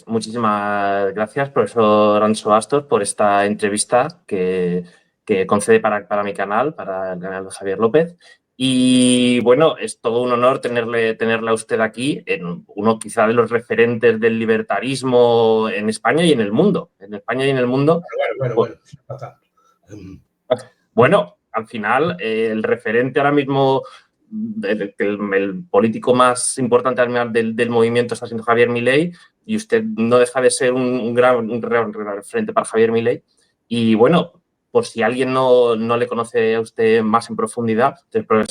muchísimas gracias, profesor Anso Bastos, por esta entrevista que concede para mi canal, para el canal de Javier López. Y bueno, es todo un honor tenerle a usted aquí, en uno quizá de los referentes del libertarismo en España y en el mundo. En España y en el mundo. Bueno, al final, el referente ahora mismo, el político más importante del movimiento está siendo Javier Milei, y usted no deja de ser un gran referente para Javier Milei. Y bueno, por si alguien no le conoce a usted más en profundidad, es profesor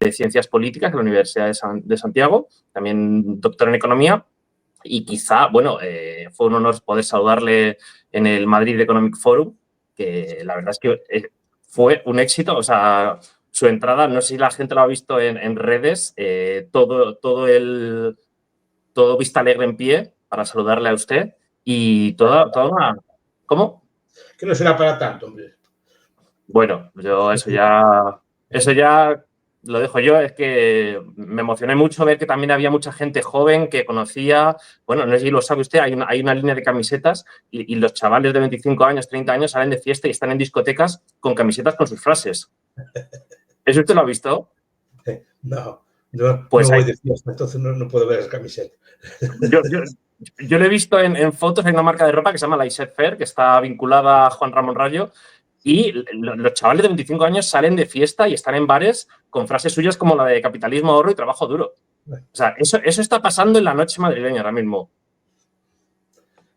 de Ciencias Políticas de la Universidad de Santiago, también doctor en Economía, y quizá, bueno, fue un honor poder saludarle en el Madrid Economic Forum, que la verdad es que fue un éxito. O sea, su entrada, no sé si la gente lo ha visto en redes, todo Vista Alegre en pie para saludarle a usted y toda una... ¿Cómo? Que no será para tanto, hombre. Bueno, yo eso ya lo dejo yo. Es que me emocioné mucho ver que también había mucha gente joven que conocía. Bueno, no sé si lo sabe usted, hay una línea de camisetas y los chavales de 25 años, 30 años salen de fiesta y están en discotecas con camisetas con sus frases. ¿Eso usted lo ha visto? No, no Pues voy de fiesta, entonces no puedo ver esa camiseta. Yo lo he visto en fotos. Hay una marca de ropa que se llama Laissez Faire, que está vinculada a Juan Ramón Rayo, y los chavales de 25 años salen de fiesta y están en bares con frases suyas como la de capitalismo, ahorro y trabajo duro. O sea, eso está pasando en la noche madrileña ahora mismo.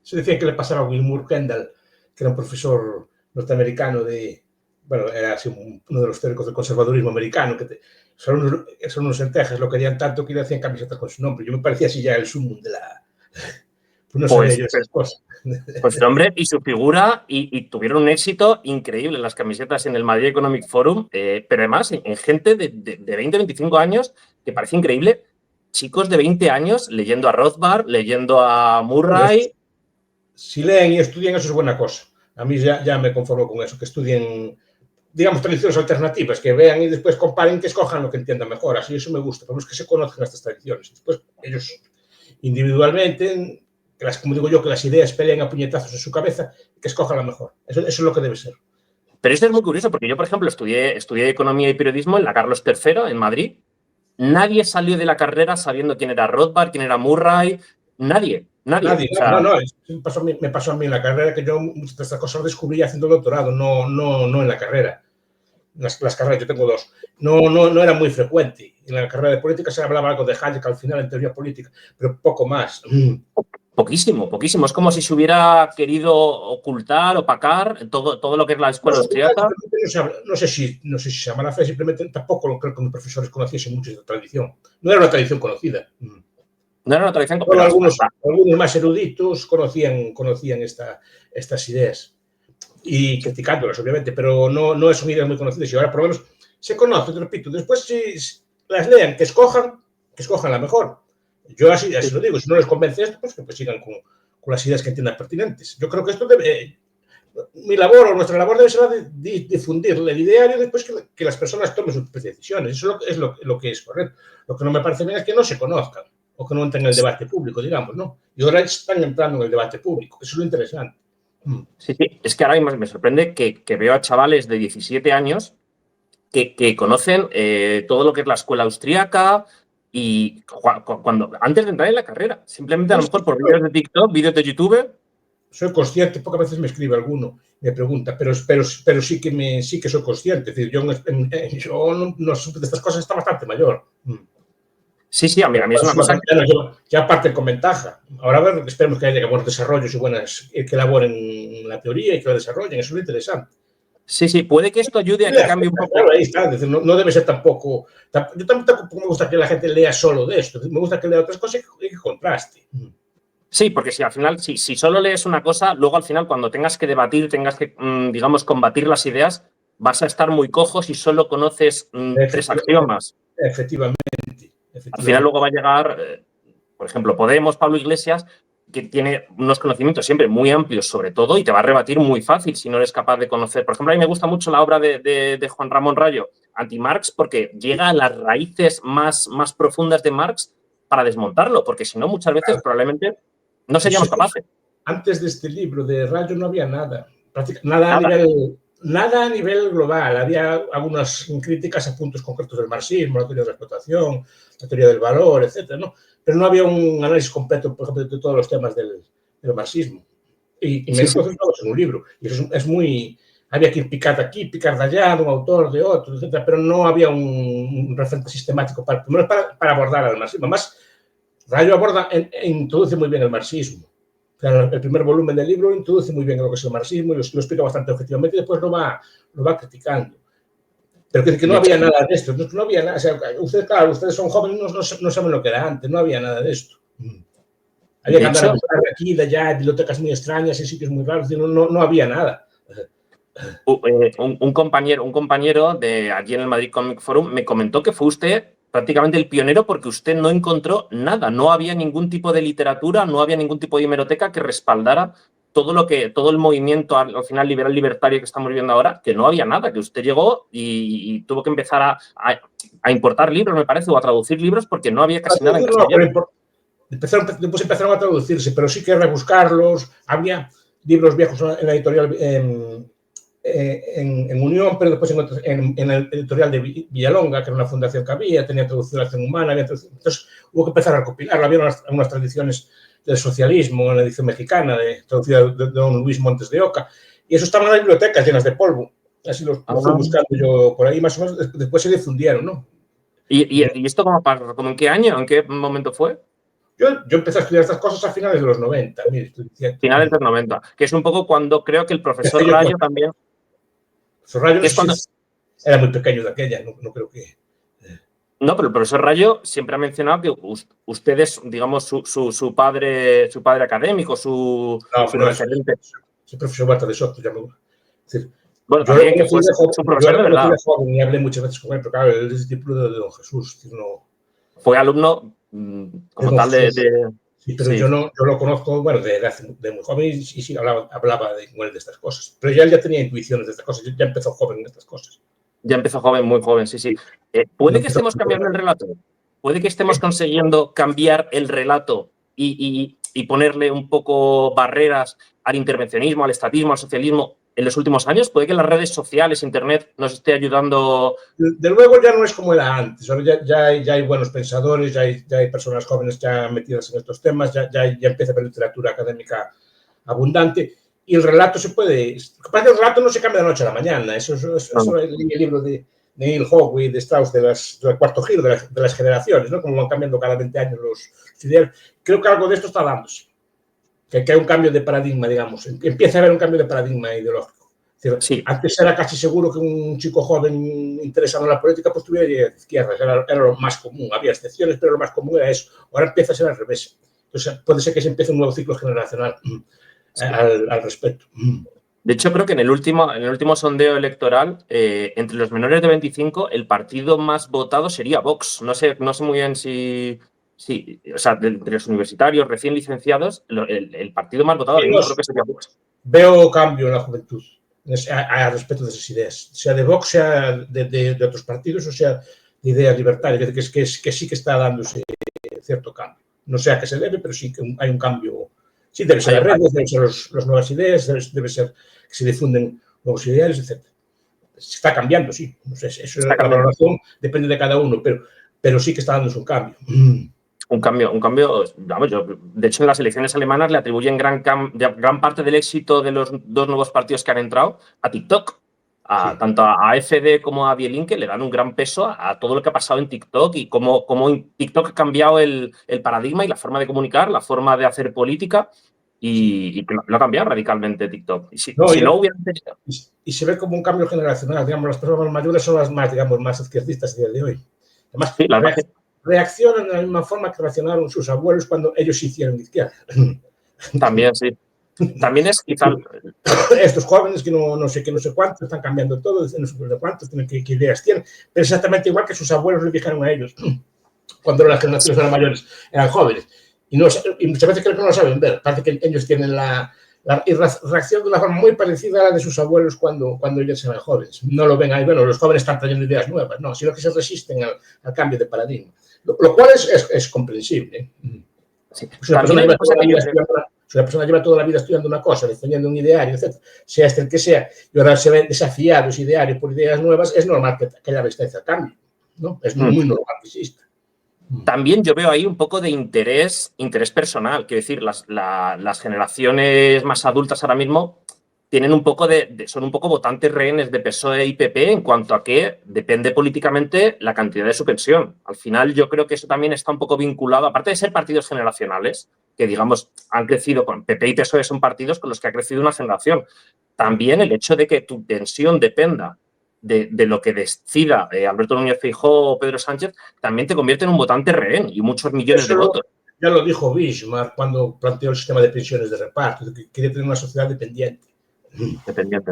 Se decía que le pasaba a Wilbur Kendall, que era un profesor norteamericano era así uno de los teóricos del conservadurismo americano, que son unos en Texas, lo querían tanto que le hacían camisetas con su nombre. Yo me parecía así ya el sumum de la... Pues no sabía yo esas cosas. Pues el hombre y su figura, y tuvieron un éxito increíble en las camisetas en el Madrid Economic Forum, pero además en gente de 20, 25 años, que parece increíble. Chicos de 20 años leyendo a Rothbard, leyendo a Murray. Si leen y estudian, eso es buena cosa. A mí ya me conformo con eso, que estudien, digamos, tradiciones alternativas, que vean y después comparen, que escojan lo que entiendan mejor. Así eso me gusta, por lo menos que se conozcan estas tradiciones. Después ellos individualmente, como digo yo, que las ideas peleen a puñetazos en su cabeza, que escojan la mejor. Eso es lo que debe ser. Pero esto es muy curioso, porque yo, por ejemplo, estudié Economía y Periodismo en la Carlos III, en Madrid. Nadie salió de la carrera sabiendo quién era Rothbard, quién era Murray. Nadie. O sea, no, me pasó a mí en la carrera, que yo muchas de estas cosas las descubrí haciendo doctorado, no en la carrera. Las carreras, yo tengo dos, no era muy frecuente. En la carrera de política se hablaba algo de Hayek al final en teoría política, pero poco más. Poquísimo. Es como si se hubiera querido ocultar, opacar todo lo que es la escuela austríaca. No sé si se llama la fe, simplemente tampoco creo que mis profesores conociesen mucho de esta tradición. No era una tradición conocida. No era una tradición conocida. Algunos más eruditos conocían estas ideas. Y criticándolas, obviamente, pero no son ideas muy conocidas. Y ahora, por lo menos, se conocen, te repito. Después, si las lean, que escojan la mejor. Yo así lo digo. Si no les convence esto, pues que sigan con las ideas que entiendan pertinentes. Yo creo que esto mi labor o nuestra labor debe ser difundir el ideario después que las personas tomen sus decisiones. Eso es lo que es correcto. Lo que no me parece bien es que no se conozcan o que no entren en el debate público, digamos, ¿no? Y ahora están entrando en el debate público. Eso es lo interesante. Sí, es que ahora mismo me sorprende que veo a chavales de 17 años que conocen todo lo que es la escuela austríaca, y antes de entrar en la carrera, simplemente a lo mejor por vídeos de TikTok, vídeos de YouTube. Soy consciente, pocas veces me escribe alguno, me pregunta, pero sí que soy consciente. Es decir, yo no supe de estas cosas, está bastante mayor. Sí, a mí es una cosa ya parte con ventaja. Ahora a ver, esperemos que haya buenos desarrollos y que elaboren la teoría y que la desarrollen. Eso es lo interesante. Sí, puede que esto ayude a que cambie un poco. Claro, ahí está, es decir, no debe ser tampoco... Yo tampoco me gusta que la gente lea solo de esto, me gusta que lea otras cosas y que contraste. Sí, porque si al final, si solo lees una cosa, luego al final cuando tengas que debatir, tengas que, digamos, combatir las ideas, vas a estar muy cojo si solo conoces 3 axiomas. Efectivamente. Al final luego va a llegar, por ejemplo, Podemos, Pablo Iglesias, que tiene unos conocimientos siempre muy amplios sobre todo y te va a rebatir muy fácil si no eres capaz de conocer. Por ejemplo, a mí me gusta mucho la obra de Juan Ramón Rayo, Anti-Marx, porque llega a las raíces más profundas de Marx para desmontarlo, porque si no, muchas veces probablemente No seríamos capaces. Antes de este libro de Rayo no había nada. Nada a nivel global. Había algunas críticas a puntos concretos del marxismo, la teoría de la explotación, la teoría del valor, etcétera, ¿no? Pero no había un análisis completo, por ejemplo, de todos los temas del marxismo. Y menos concentrados en un libro. Y eso es muy... Había que ir picar de aquí, picar de allá, de un autor, de otro, etcétera, pero no había un referente sistemático para abordar al marxismo. Además, Rayo aborda e introduce muy bien el marxismo. O sea, el primer volumen del libro introduce muy bien lo que es el marxismo y lo explica bastante objetivamente y después lo va criticando. Pero que no había nada de esto, no había nada. O sea, ustedes son jóvenes, no saben lo que era antes, no había nada de esto. Había que andar a buscar de aquí, de allá, bibliotecas muy extrañas, en sitios muy raros, no había nada. Un compañero de allí en el Madrid Comic Forum me comentó que fue usted prácticamente el pionero porque usted no encontró nada, no había ningún tipo de literatura, no había ningún tipo de hemeroteca que respaldara todo el movimiento al final liberal libertario que estamos viviendo ahora, que no había nada, que usted llegó y tuvo que empezar a importar libros, me parece, o a traducir libros porque no había casi nada en castellano. Después empezaron a traducirse, pero sí que rebuscarlos. Había libros viejos en la editorial en Unión, pero después en el editorial de Villalonga, que era una fundación que tenía traducción de la acción humana, entonces hubo que empezar a recopilarlo. Había unas tradiciones del socialismo en la edición mexicana, traducida de don Luis Montes de Oca, y eso estaban en las bibliotecas llenas de polvo. Así los fui buscando yo por ahí, más o menos, después se difundieron, ¿no? ¿Y esto como en qué año, en qué momento fue? Yo empecé a estudiar estas cosas a finales de los 90. Finales de los 90, que es un poco cuando creo que el profesor Rayo también... El profesor Rayo era muy pequeño de aquella, no creo que... No, pero el profesor Rayo siempre ha mencionado que usted es, digamos, su padre académico, su referente. Es el profesor Huerta de Soto, ya me... Bueno, también que fue su profesor de verdad. Joven y hablé muchas veces con él, pero claro, él es discípulo de don Jesús. Fue alumno como tal de... Sí, pero yo lo conozco, bueno, de muy joven y sí hablaba con él de estas cosas. Pero él ya tenía intuiciones de estas cosas, ya empezó joven en estas cosas. Ya empezó joven, muy joven, sí. ¿Puede que estemos cambiando el relato? ¿Puede que estemos consiguiendo cambiar el relato y ponerle un poco barreras al intervencionismo, al estatismo, al socialismo en los últimos años? ¿Puede que las redes sociales, Internet, nos esté ayudando? De luego ya no es como era antes. Ahora ya hay buenos pensadores, ya hay personas jóvenes ya metidas en estos temas, ya empieza a haber literatura académica abundante. Y el relato se puede... Pasa que el relato no se cambia de noche a la mañana. Eso es el libro de Neil Hogg y de Strauss del cuarto giro de las generaciones, ¿no? Como van cambiando cada 20 años los ideales. Creo que algo de esto está dándose. Que hay un cambio de paradigma, digamos. Empieza a haber un cambio de paradigma ideológico. Es decir, antes era casi seguro que un chico joven interesado en la política pues tuviera de izquierdas. Era lo más común. Había excepciones, pero lo más común era eso. Ahora empieza a ser al revés. Entonces puede ser que se empiece un nuevo ciclo generacional al respecto. De hecho, creo que en el último sondeo electoral, entre los menores de 25, el partido más votado sería Vox. No sé muy bien si o sea, entre los universitarios recién licenciados, el partido más votado creo que sería Vox. Veo cambio en la juventud al respecto de esas ideas, sea de Vox, sea de otros partidos, o sea de ideas libertarias, que sí que está dándose cierto cambio. No sé a qué se debe, pero sí que hay un cambio. Sí, debe ser las redes, deben ser las nuevas ideas, debe ser que se difunden nuevos ideales, etc. Se está cambiando, sí. No sé, eso es la valoración, depende de cada uno, pero sí que está dándose un cambio. Un cambio, vamos, de hecho en las elecciones alemanas le atribuyen gran parte del éxito de los dos nuevos partidos que han entrado a TikTok. Tanto a AfD como a Die Linke le dan un gran peso a todo lo que ha pasado en TikTok y cómo TikTok ha cambiado el paradigma y la forma de comunicar, la forma de hacer política y lo ha cambiado radicalmente TikTok. Y se ve como un cambio generacional. Digamos, las personas mayores son las más izquierdistas a día de hoy. Además, reaccionan de la misma forma que reaccionaron sus abuelos cuando ellos se hicieron de izquierda. También, sí. También es quizá... Estos jóvenes que no sé cuántos, están cambiando todo, no sé cuántos, qué ideas tienen, pero exactamente igual que sus abuelos le dijeron a ellos cuando las generaciones eran mayores, eran jóvenes. Y muchas veces creo que no lo saben ver. Parece que ellos tienen la reacción de una forma muy parecida a la de sus abuelos cuando ellos eran jóvenes. No lo ven ahí, bueno, los jóvenes están trayendo ideas nuevas, no, sino que se resisten al cambio de paradigma. Lo cual es comprensible. Sí. Pues una También persona hay una cosa que yo creo. si una persona lleva toda la vida estudiando una cosa, defendiendo un ideario, etc., sea este el que sea, y ahora se ve desafiado ese ideario por ideas nuevas, es normal que haya resistencia al cambio, ¿no? Es muy normal que exista. También yo veo ahí un poco de interés personal. Quiero decir, las generaciones más adultas ahora mismo tienen un poco son un poco votantes rehenes de PSOE y PP en cuanto a que depende políticamente la cantidad de su pensión. Al final yo creo que eso también está un poco vinculado, aparte de ser partidos generacionales, que digamos han crecido con PP y PSOE, son partidos con los que ha crecido una generación. También el hecho de que tu pensión dependa de lo que decida Alberto Núñez Feijóo o Pedro Sánchez, también te convierte en un votante rehén y muchos millones de votos. Ya lo dijo Bismarck cuando planteó el sistema de pensiones de reparto, que quería tener una sociedad dependiente. Dependiente.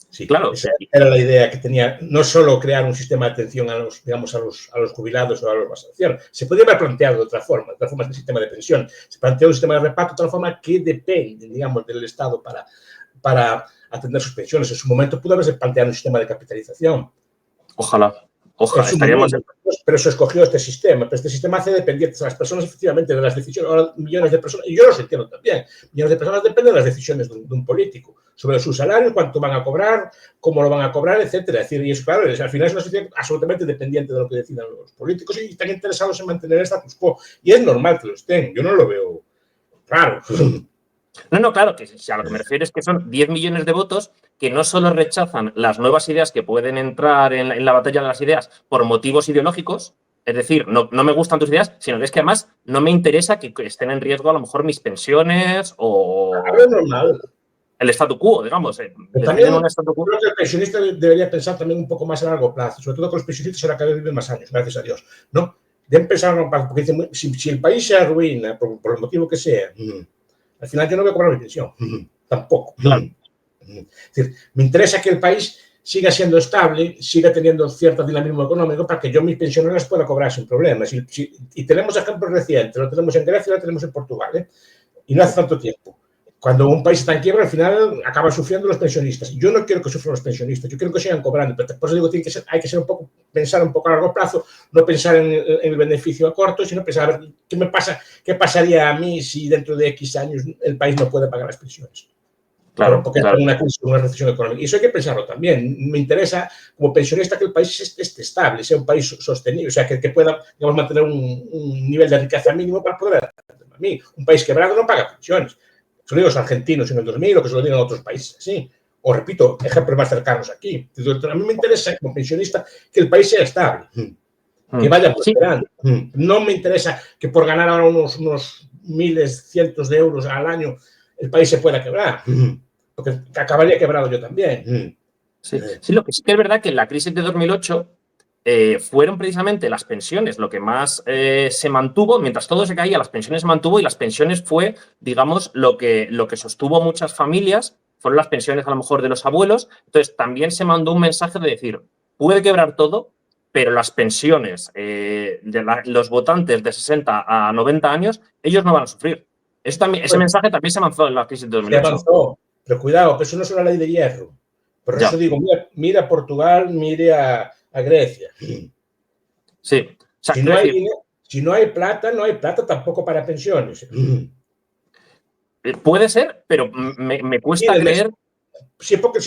Sí, claro. Esa era la idea que tenía, no solo crear un sistema de atención a los, digamos, a los jubilados o a los más ancianos. Se podría haber planteado de otra forma del sistema de pensión. Se planteó un sistema de reparto de tal forma que depende, digamos, del Estado para atender sus pensiones. En su momento pudo haberse planteado un sistema de capitalización. Ojalá. Estaríamos... Pero se escogió este sistema. Pero este sistema hace dependientes a las personas, efectivamente, de las decisiones. Ahora, millones de personas, y yo los entiendo también, millones de personas dependen de las decisiones de un político, sobre su salario, cuánto van a cobrar, cómo lo van a cobrar, etcétera. Es decir, y eso, claro, al final es una situación absolutamente dependiente de lo que decidan los políticos y están interesados en mantener el status quo. Y es normal que lo estén. Yo no lo veo claro. No, claro, que a lo que me refiero es que son 10 millones de votos que no solo rechazan las nuevas ideas que pueden entrar en la batalla de las ideas por motivos ideológicos, es decir, no me gustan tus ideas, sino que es que además no me interesa que estén en riesgo a lo mejor mis pensiones o el statu quo, digamos. También un statu quo. Creo que el pensionista debería pensar también un poco más a largo plazo, sobre todo con los pensionistas ahora cada vez viven más años, gracias a Dios, ¿no? Deben pensar a largo plazo, porque dicen, si el país se arruina por el motivo que sea, al final yo no voy a cobrar mi pensión, tampoco. Claro. Es decir, me interesa que el país siga siendo estable, siga teniendo cierto dinamismo económico para que yo mis pensiones las pueda cobrar sin problemas. Y tenemos ejemplos recientes, lo tenemos en Grecia, lo tenemos en Portugal, ¿eh? Y no hace tanto tiempo. Cuando un país está en quiebra, al final acaban sufriendo los pensionistas. Yo no quiero que sufran los pensionistas, yo quiero que sigan cobrando, pero por eso digo que hay que ser pensar un poco a largo plazo, no pensar en el beneficio a corto, sino pensar a ver qué pasaría a mí si dentro de X años el país no puede pagar las pensiones. Claro, porque hay una crisis, una recesión económica. Y eso hay que pensarlo también. Me interesa, como pensionista, que el país esté estable, sea un país sostenible, o sea, que pueda, digamos, mantener un nivel de riqueza mínimo para poder atender a mí. Un país quebrado no paga pensiones. Eso lo digo los argentinos en el 2000 o que se lo digan a otros países, ¿sí? O repito, ejemplos más cercanos aquí. Entonces, a mí me interesa, como pensionista, que el país sea estable, que vaya prosperando. Sí. No me interesa que por ganar ahora unos miles, cientos de euros al año, el país se pueda quebrar. Porque acabaría quebrado yo también. Sí, lo que sí que es verdad que en la crisis de 2008 fueron precisamente las pensiones lo que más se mantuvo, mientras todo se caía, las pensiones se mantuvo y las pensiones fue, digamos, lo que sostuvo muchas familias, fueron las pensiones a lo mejor de los abuelos. Entonces también se mandó un mensaje de decir, puede quebrar todo, pero las pensiones de los votantes de 60 a 90 años, ellos no van a sufrir. Ese mensaje también se avanzó en la crisis de 2008. Se avanzó. Pero cuidado, que eso no es una ley de hierro. Por eso digo, mira a Portugal, mire a Grecia. Sí. O sea, si no hay plata, no hay plata tampoco para pensiones. Puede ser, pero me cuesta creer. Sí, porque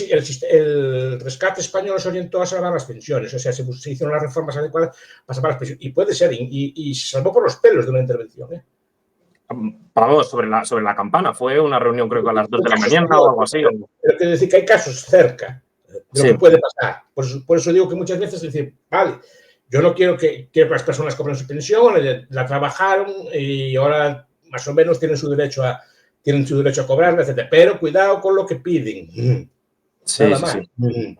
el rescate español se orientó a salvar las pensiones. O sea, se hicieron las reformas adecuadas para salvar las pensiones. Y puede ser, y se salvó por los pelos de una intervención, ¿eh? Vamos, sobre la campana. Fue una reunión, creo que a las 2 de la mañana o algo así. Pero quiero decir que hay casos cerca de lo que puede pasar. Por eso digo que muchas veces decir, vale, yo no quiero que las personas cobren su pensión, la trabajaron y ahora más o menos tienen su derecho a cobrarla, etc. Pero cuidado con lo que piden. Nada más. Sí.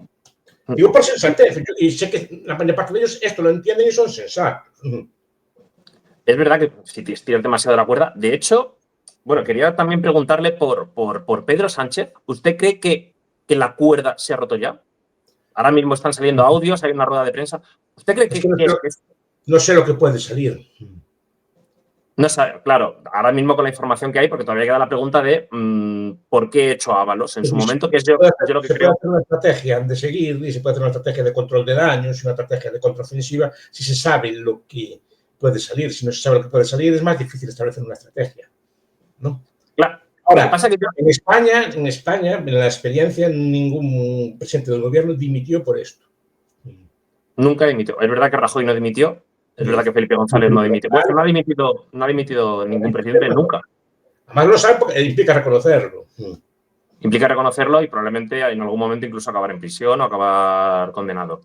Digo por sensatez. Y sé que la mayor parte de ellos esto lo entienden y son sensatos. Es verdad que si te estiras demasiado de la cuerda. De hecho, bueno, quería también preguntarle por Pedro Sánchez. ¿Usted cree que la cuerda se ha roto ya? Ahora mismo están saliendo audios, hay una rueda de prensa. ¿Usted cree que no sé lo que puede salir? No sabe, claro, ahora mismo con la información que hay, porque todavía queda la pregunta de ¿por qué he hecho Ábalos en su momento? Que es yo lo que creo. Se puede hacer una estrategia de seguir y se puede hacer una estrategia de control de daños y una estrategia de contraofensiva si se sabe lo que puede salir. Si no se sabe lo que puede salir, es más difícil establecer una estrategia, ¿no? Claro. Ahora, Pasa que en España, en la experiencia, ningún presidente del gobierno dimitió por esto. Nunca dimitió. Es verdad que Rajoy no dimitió, es verdad que Felipe González no dimitió. Pues no ha dimitido ningún presidente nunca. Además lo sabe porque implica reconocerlo. Implica reconocerlo y probablemente en algún momento incluso acabar en prisión o acabar condenado.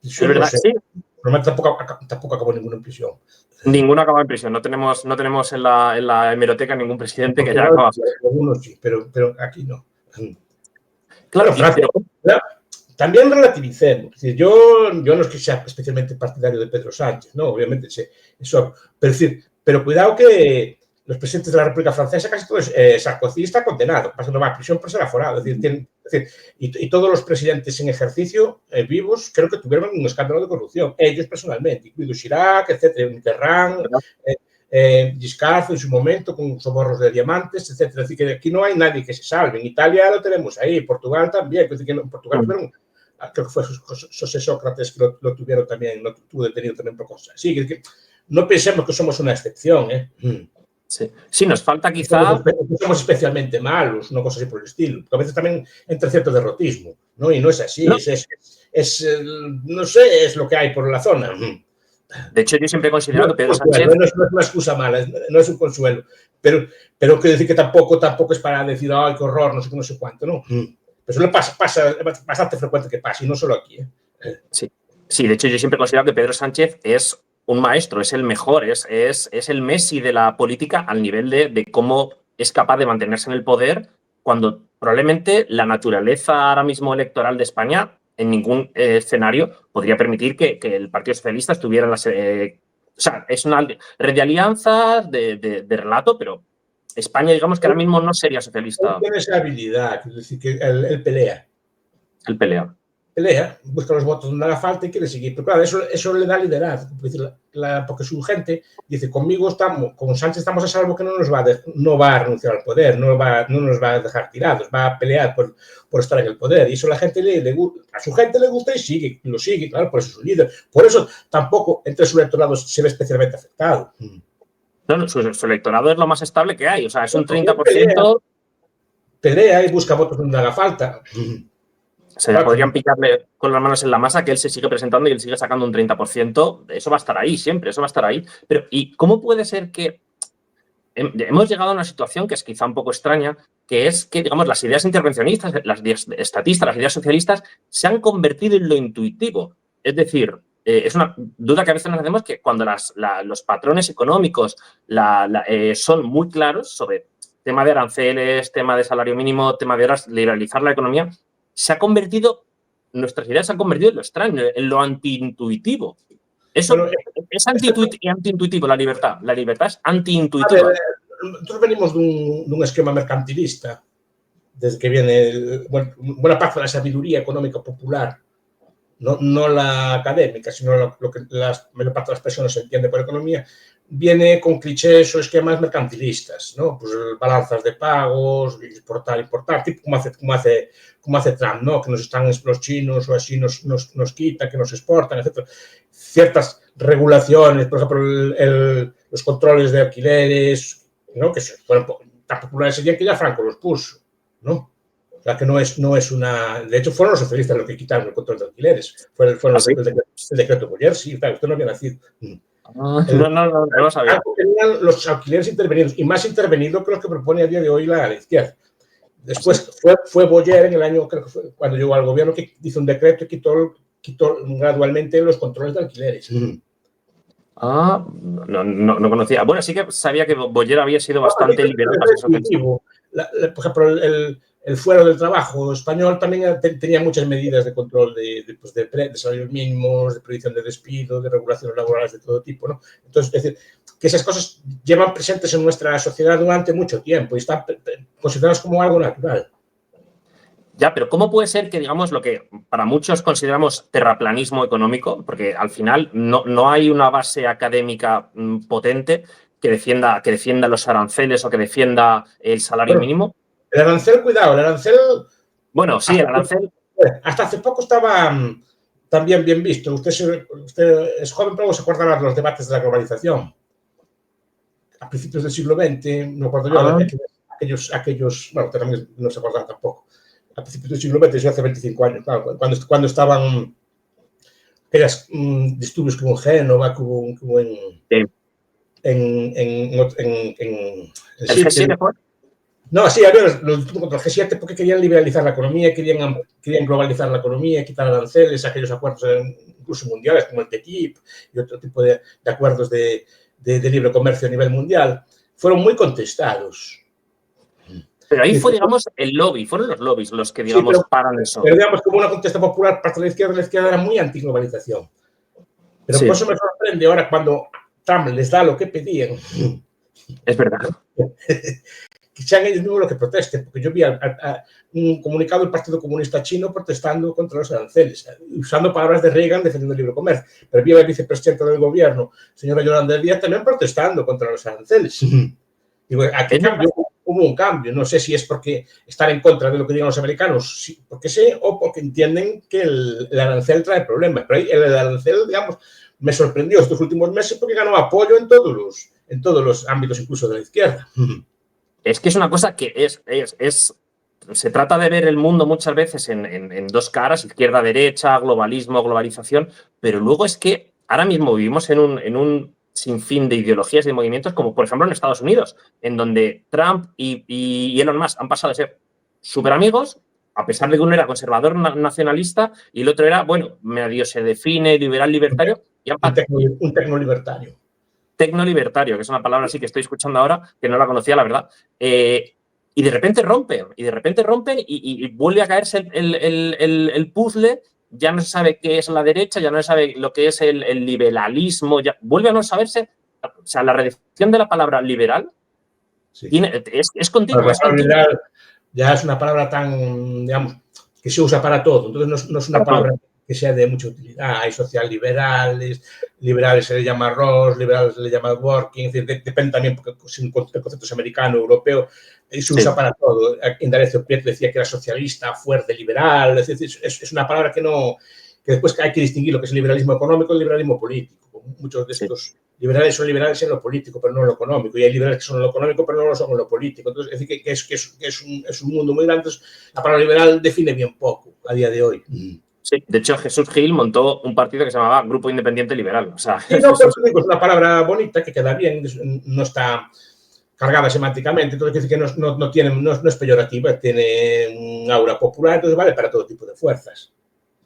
Es verdad, no sé. sí. Tampoco acabó ninguno en prisión. Ninguno acaba en prisión. No tenemos en la hemeroteca ningún presidente que haya acabado. Algunos sí, pero aquí no. Claro, Francia, también relativicemos. Es decir, yo no es que sea especialmente partidario de Pedro Sánchez, ¿no? Obviamente, eso. Pero cuidado que los presidentes de la República Francesa, casi todos, Sarkozy está condenado, pasando más prisión por ser aforado. Es decir, y todos los presidentes en ejercicio vivos creo que tuvieron un escándalo de corrupción, ellos personalmente, incluido Chirac, etcétera, Mitterrand, Giscard en su momento con sobornos de diamantes, etcétera. Es decir, que aquí no hay nadie que se salve. En Italia lo tenemos ahí, Portugal también. Es decir, que en Portugal tuvieron, creo que fue José Sócrates que lo tuvieron también, lo tuvo detenido también por cosas. Sí, que no pensemos que somos una excepción, ¿eh? Sí, nos falta quizá... Somos especialmente malos, una cosa así por el estilo. Porque a veces también entra cierto derrotismo, ¿no? Y no es así, no. No sé, es lo que hay por la zona. De hecho, yo siempre he considerado que Pedro Sánchez... No es una excusa mala, no es un consuelo. Pero quiero decir que tampoco es para decir, ¡ay, qué horror! No sé cuánto, ¿no? Pero eso pasa, es bastante frecuente que pase, y no solo aquí, ¿eh? Sí, de hecho, yo siempre he considerado que Pedro Sánchez es un maestro, es el mejor, es el Messi de la política al nivel de cómo es capaz de mantenerse en el poder cuando probablemente la naturaleza ahora mismo electoral de España en ningún escenario podría permitir que el Partido Socialista estuviera en las... o sea, es una red de alianzas, de relato, pero España, digamos que ahora mismo no sería socialista. Él tiene esa habilidad, es decir, que él pelea. Él pelea. Pelea, busca los votos donde haga falta y quiere seguir. Pero claro, eso le da liderazgo. Porque su gente dice, con Sánchez estamos a salvo, que no va a renunciar al poder, no nos va a dejar tirados, va a pelear por estar en el poder. Y eso a su gente le gusta y lo sigue, claro, por eso es su líder. Por eso tampoco entre su electorado se ve especialmente afectado. No, su electorado es lo más estable que hay, o sea, es un 30%. Pelea y busca votos donde haga falta. Se podrían picarle con las manos en la masa que él se sigue presentando y él sigue sacando un 30%. Eso va a estar ahí siempre, eso va a estar ahí. Pero, ¿y cómo puede ser que hemos llegado a una situación que es quizá un poco extraña, que es que, digamos, las ideas intervencionistas, las ideas estatistas, las ideas socialistas se han convertido en lo intuitivo? Es decir, es una duda que a veces nos hacemos, que cuando los patrones económicos son muy claros sobre tema de aranceles, tema de salario mínimo, tema de horas, liberalizar la economía, nuestras ideas se han convertido en lo extraño, en lo antiintuitivo. Eso es antiintuitivo, la libertad. La libertad es antiintuitiva. Nosotros venimos de un esquema mercantilista, desde que viene buena parte de la sabiduría económica popular, no la académica, sino lo que la mayor parte de las personas entiende por economía, viene con clichés o esquemas mercantilistas, ¿no? Pues balanzas de pagos, importar, tipo como hace Trump, ¿no? Que nos están los chinos o así nos quitan, que nos exportan, etc. Ciertas regulaciones, por ejemplo, los controles de alquileres, ¿no? Que fueron tan populares allí que ya Franco los puso, ¿no? O sea, que no es una... De hecho, fueron los socialistas los que quitaron el control de alquileres. Fueron el decreto Boyer, sí, claro, usted no había nacido. No lo sabía. Tenían los alquileres intervenidos, y más intervenidos que los que propone a día de hoy la izquierda. Después fue Boyer en el año, creo que fue cuando llegó al gobierno, que hizo un decreto y quitó gradualmente los controles de alquileres. No conocía. Bueno, sí que sabía que Boyer había sido bastante liberal. Por ejemplo, el fuero del trabajo español también tenía muchas medidas de control de salarios mínimos, de prohibición de despido, de regulaciones laborales de todo tipo, ¿no? Entonces, es decir, que esas cosas llevan presentes en nuestra sociedad durante mucho tiempo y están consideradas como algo natural. Ya, pero ¿cómo puede ser que, digamos, lo que para muchos consideramos terraplanismo económico, porque al final no hay una base académica potente que defienda los aranceles o que defienda el salario mínimo? El arancel, cuidado, el arancel... Bueno, sí, el arancel... Hasta hace poco estaba también bien visto. Usted es joven, pero se acordará de los debates de la globalización. A principios del siglo XX, no recuerdo yo, aquellos, bueno, también no se acordan tampoco. A principios del siglo XX, eso hace 25 años, claro, cuando estaban aquellos disturbios que hubo en Génova, que hubo en ¿El G7 fue? No, sí, había los disturbios contra el G7 porque querían liberalizar la economía, querían globalizar la economía, quitar aranceles, aquellos acuerdos incluso mundiales como el TTIP y otro tipo de acuerdos de libre comercio a nivel mundial. Fueron muy contestados. Pero ahí fue, digamos, el lobby, fueron los lobbies los que, digamos, sí, paran eso. Pero digamos, como una contesta popular parte de la izquierda era muy antiglobalización. Pero por eso me sorprende ahora cuando Trump les da lo que pedían. Es verdad. Que sean ellos mismos los que protesten, porque yo vi un comunicado del Partido Comunista Chino protestando contra los aranceles, usando palabras de Reagan defendiendo el libre comercio, pero vi a la vicepresidenta del gobierno, señora Yolanda Díaz, también protestando contra los aranceles. Digo, ¿a qué cambio? Hubo un cambio, no sé si es porque están en contra de lo que digan los americanos, sí, porque sé, o porque entienden que el arancel trae problemas, pero ahí el arancel, digamos, me sorprendió estos últimos meses porque ganó apoyo en todos los ámbitos, incluso de la izquierda. Es que es una cosa que se trata de ver el mundo muchas veces en dos caras, izquierda-derecha, globalismo, globalización, pero luego es que ahora mismo vivimos en un sinfín de ideologías y de movimientos, como por ejemplo en Estados Unidos, en donde Trump y Elon Musk han pasado de ser súper amigos, a pesar de que uno era conservador nacionalista y el otro era, bueno, medio se define liberal libertario. Un tecnolibertario. Tecnolibertario, que es una palabra así que estoy escuchando ahora, que no la conocía, la verdad. Y de repente rompen, y vuelve a caerse el puzzle, ya no se sabe qué es la derecha, ya no se sabe lo que es el liberalismo, ya vuelve a no saberse, o sea, la redacción de la palabra liberal es continua. Liberal ya es una palabra tan, digamos, que se usa para todo, entonces no es una palabra que sea de mucha utilidad. Hay social liberales se le llama Ross, liberales se le llama working, es decir, depende también, porque el concepto es americano, europeo, y se usa para todo. Indalecio Prieto decía que era socialista, fuerte, liberal, es decir, es una palabra que después hay que distinguir lo que es el liberalismo económico y el liberalismo político. Muchos de estos liberales son liberales en lo político, pero no en lo económico, y hay liberales que son en lo económico, pero no lo son en lo político. Entonces, es decir, que es un mundo muy grande. Entonces, la palabra liberal define bien poco a día de hoy. Sí, de hecho, Jesús Gil montó un partido que se llamaba Grupo Independiente Liberal. O sea, sí, no, pero es una palabra bonita que queda bien, no está cargada semánticamente, entonces que no es peyorativa, tiene un aura popular, entonces vale para todo tipo de fuerzas.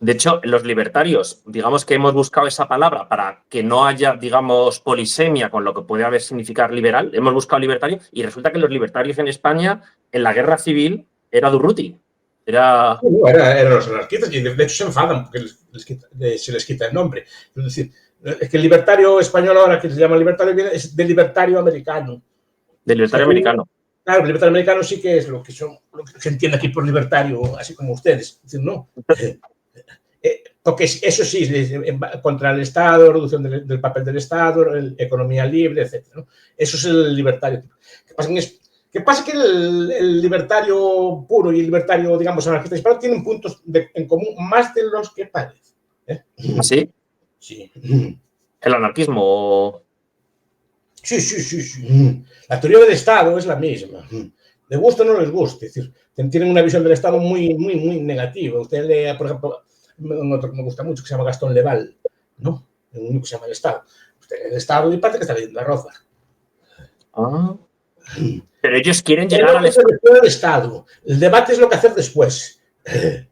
De hecho, los libertarios, digamos que hemos buscado esa palabra para que no haya, digamos, polisemia con lo que puede haber significar liberal. Hemos buscado libertario y resulta que los libertarios en España, en la guerra civil, era Durruti. Eran los anarquistas y de hecho se enfadan porque se les quita el nombre. Es decir, es que el libertario español ahora que se llama libertario es del libertario americano. Del libertario americano. Claro, el libertario americano sí que es lo que se entiende aquí por libertario, así como ustedes. Es decir, no. Porque eso sí, contra el Estado, reducción del papel del Estado, economía libre, etc. ¿no? Eso es el libertario. ¿Qué pasa? Que el libertario puro y el libertario, digamos, anarquista hispano tienen puntos en común más de los que parece. ¿Sí? Sí. ¿El anarquismo? Sí. La teoría del Estado es la misma. Les gusta o no les gusta. Es decir, tienen una visión del Estado muy negativa. Usted lee, por ejemplo, otro que me gusta mucho, que se llama Gastón Leval, ¿no? Un libro que se llama El Estado. Usted lee el Estado y parte que está leyendo la Rothbard. Pero ellos quieren llegar al Estado. El debate es lo que hacer después. Pero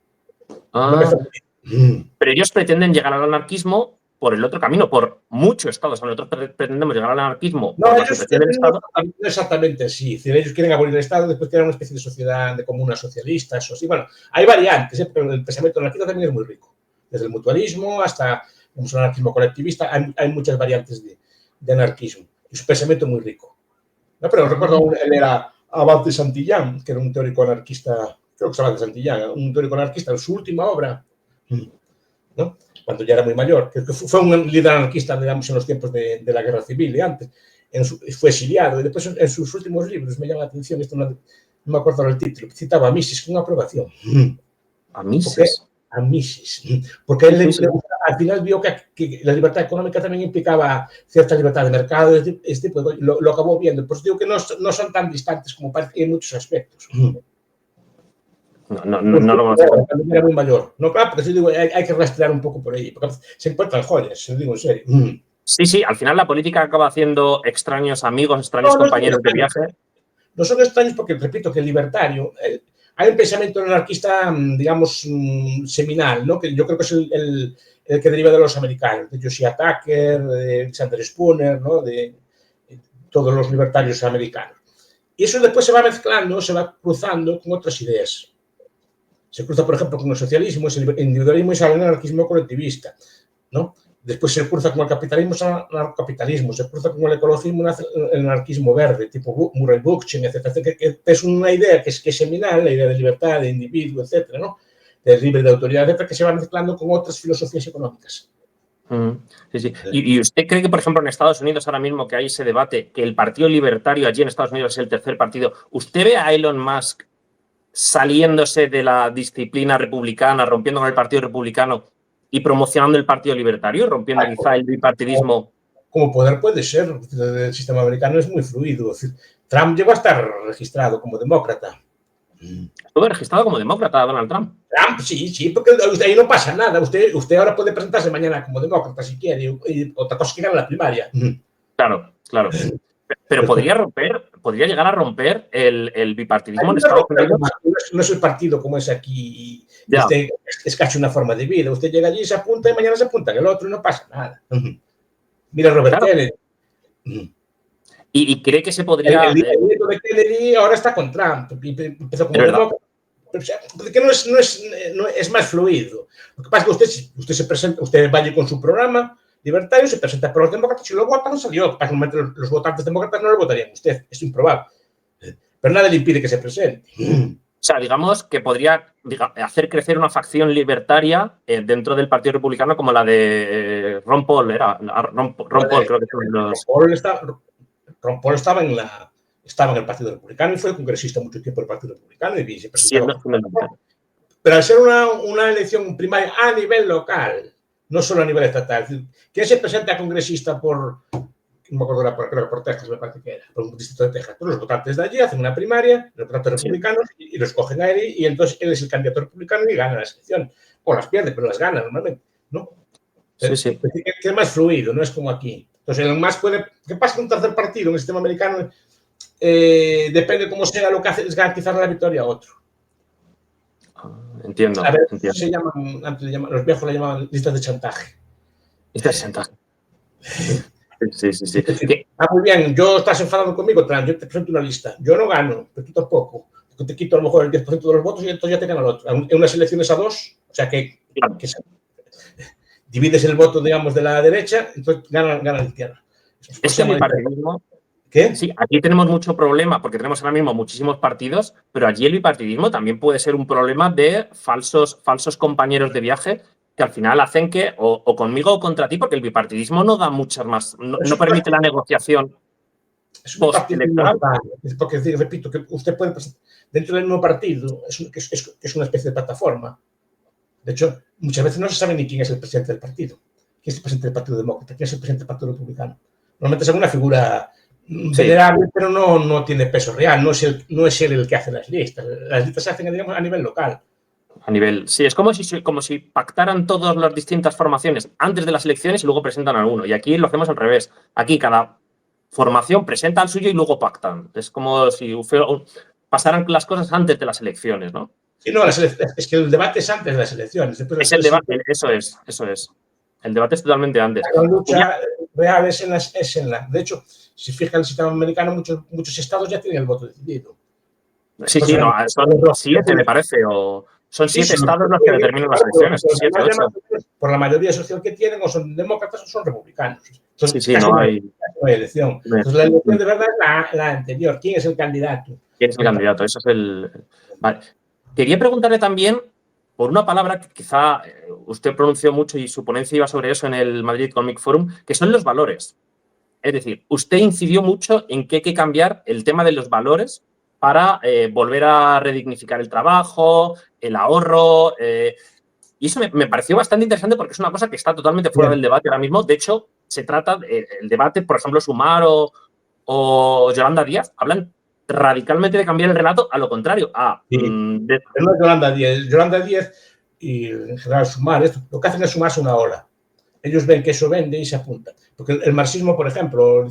ellos pretenden llegar al anarquismo por el otro camino, por mucho Estado. O sea, nosotros pretendemos llegar al anarquismo por la supresión del Estado. No exactamente así. Ellos quieren abolir el Estado, después quieren una especie de sociedad de comunas socialista, eso sí. Bueno, hay variantes, pero el pensamiento anarquista también es muy rico. Desde el mutualismo hasta un anarquismo colectivista, hay muchas variantes de anarquismo. Es un pensamiento muy rico. No, pero recuerdo, él era Abad de Santillán, que era un teórico anarquista, creo que es Abad de Santillán, un teórico anarquista en su última obra, ¿no? Cuando ya era muy mayor, que fue un líder anarquista, digamos, en los tiempos de la guerra civil y antes, fue exiliado, y después en sus últimos libros me llama la atención, esto no me acuerdo del título, que citaba a Mises con aprobación. ¿A Mises? A Mises, porque a él le gusta al final vio que la libertad económica también implicaba cierta libertad de mercado, este tipo de cosas, lo acabó viendo. Pues digo que no son tan distantes como parece en muchos aspectos. No lo conocía. Era muy mayor. No, claro, porque digo, hay que rastrear un poco por ahí, porque se encuentran joyas, se lo digo en serio. Sí, al final la política acaba haciendo extraños amigos, extraños compañeros de viaje. No son extraños porque, repito, que el libertario, hay un pensamiento anarquista, digamos, seminal, ¿no? Que yo creo que es el que deriva de los americanos, de Josiah Tucker, de Alexander Spooner, ¿no? De todos los libertarios americanos. Y eso después se va mezclando, se va cruzando con otras ideas. Se cruza, por ejemplo, con el socialismo, es el individualismo y sale el anarquismo colectivista, ¿no? Después se cruza con el capitalismo, es el anarcocapitalismo, se cruza con el ecologismo, el anarquismo verde, tipo Murray Bookchin, etc. Que es una idea que es seminal, la idea de libertad, de individuo, etcétera, ¿no? De libre de autoridad, etcétera, que se va mezclando con otras filosofías económicas. Sí. ¿Y usted cree que, por ejemplo, en Estados Unidos ahora mismo que hay ese debate, que el Partido Libertario allí en Estados Unidos es el tercer partido, ¿usted ve a Elon Musk saliéndose de la disciplina republicana, rompiendo con el Partido Republicano y promocionando el Partido Libertario, rompiendo quizá el bipartidismo? Como poder puede ser, el sistema americano es muy fluido. Es decir, Trump llegó a estar registrado como demócrata. Estuvo registrado como demócrata Donald Trump. Trump, sí, porque ahí no pasa nada. Usted ahora puede presentarse mañana como demócrata si quiere, y otra cosa es que gane la primaria. Claro. Pero podría llegar a romper el bipartidismo en Estados Unidos. No es el partido como es aquí. Usted es casi una forma de vida. Usted llega allí y se apunta y mañana se apunta en el otro y no pasa nada. Mira Robert Kennedy. ¿Y cree que se podría...? El nieto de Kennedy ahora está con Trump. Empezó como demócrata. Que no es más fluido. Lo que pasa es que usted se presenta, usted vaya con su programa libertario, se presenta por los demócratas y lo votan, salió. Prácticamente los votantes demócratas no lo votarían a usted. Es improbable. Pero nada le impide que se presente. O sea, digamos que podría hacer crecer una facción libertaria dentro del Partido Republicano como la de Ron Paul. Ron Paul, creo que son los... Ron Paul estaba en el Partido Republicano y fue congresista mucho tiempo del Partido Republicano y se presentaba. Pero al ser una elección primaria a nivel local, no solo a nivel estatal, ¿quién se presenta a congresista por, no me acuerdo, creo que por Texas, me parece que era, por un distrito de Texas? Todos los votantes de allí hacen una primaria, los votantes republicanos, y los cogen a él, y entonces él es el candidato republicano y gana la elección. O las pierde, pero las gana normalmente, ¿no? Sí. Que es más fluido, no es como aquí. Entonces, el más puede... ¿Qué pasa con un tercer partido en el sistema americano? Depende cómo sea, lo que hace es garantizar la victoria a otro. Entiendo. A ver, se llaman, los viejos le llamaban listas de chantaje. Listas de chantaje. Sí. Muy bien, estás enfadado conmigo, Trump, yo te presento una lista. Yo no gano, pero tú tampoco. Te quito a lo mejor el 10% de los votos y entonces ya te gana el otro. En unas elecciones a dos, o sea que divides el voto, digamos, de la derecha, entonces gana la izquierda. Es el bipartidismo. ¿Qué? Sí, aquí tenemos mucho problema porque tenemos ahora mismo muchísimos partidos, pero allí el bipartidismo también puede ser un problema de falsos compañeros de viaje que al final hacen que o conmigo o contra ti, porque el bipartidismo no da muchas más, no permite la negociación post-electoral. Porque, repito, que usted puede, dentro del mismo partido, es una especie de plataforma. De hecho, muchas veces no se sabe ni quién es el presidente del partido, quién es el presidente del Partido Demócrata, quién es el presidente del Partido Republicano. Normalmente es alguna figura venerable, pero no tiene peso real, no es él el que hace las listas. Las listas se hacen, digamos, a nivel local. Sí, es como si pactaran todas las distintas formaciones antes de las elecciones y luego presentan alguno. Y aquí lo hacemos al revés. Aquí cada formación presenta al suyo y luego pactan. Es como si pasaran las cosas antes de las elecciones, ¿no? Sí, no, es que el debate es antes de las elecciones. Es el debate, eso es. El debate es totalmente antes. La lucha real es en la... De hecho, si fija el sistema americano, muchos estados ya tienen el voto decidido. Sí, son 7, me parece, o son 7 estados los que determinan las elecciones. Por la mayoría social que tienen, o son demócratas o son republicanos. Entonces, no hay elección. Entonces, la elección de verdad es la anterior. ¿Quién es el candidato? ¿Quién es el candidato? Eso es el... Vale. Quería preguntarle también por una palabra que quizá usted pronunció mucho y su ponencia iba sobre eso en el Madrid Economic Forum, que son los valores. Es decir, usted incidió mucho en que hay que cambiar el tema de los valores para volver a redignificar el trabajo, el ahorro. Y eso me pareció bastante interesante porque es una cosa que está totalmente fuera del debate ahora mismo. De hecho, se trata el debate, por ejemplo, Sumar o Yolanda Díaz, hablan radicalmente de cambiar el relato a lo contrario. Pero no es Yolanda Díaz. Yolanda Díaz y en general Sumar, lo que hacen es sumarse una ola. Ellos ven que eso vende y se apuntan. Porque el marxismo, por ejemplo,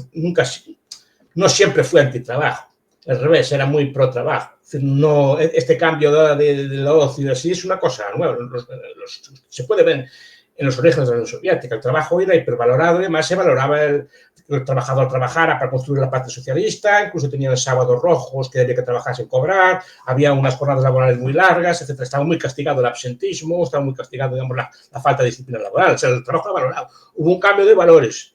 no siempre fue antitrabajo. Al revés, era muy pro trabajo. No, este cambio de ocio así es una cosa nueva. Se puede ver en los orígenes de la Unión Soviética. El trabajo era hipervalorado y además se valoraba el trabajador trabajara para construir la parte socialista, incluso tenían sábados rojos que había que trabajar sin cobrar, había unas jornadas laborales muy largas, etc. Estaba muy castigado el absentismo, estaba muy castigado, digamos, la falta de disciplina laboral. O sea, el trabajo era valorado. Hubo un cambio de valores.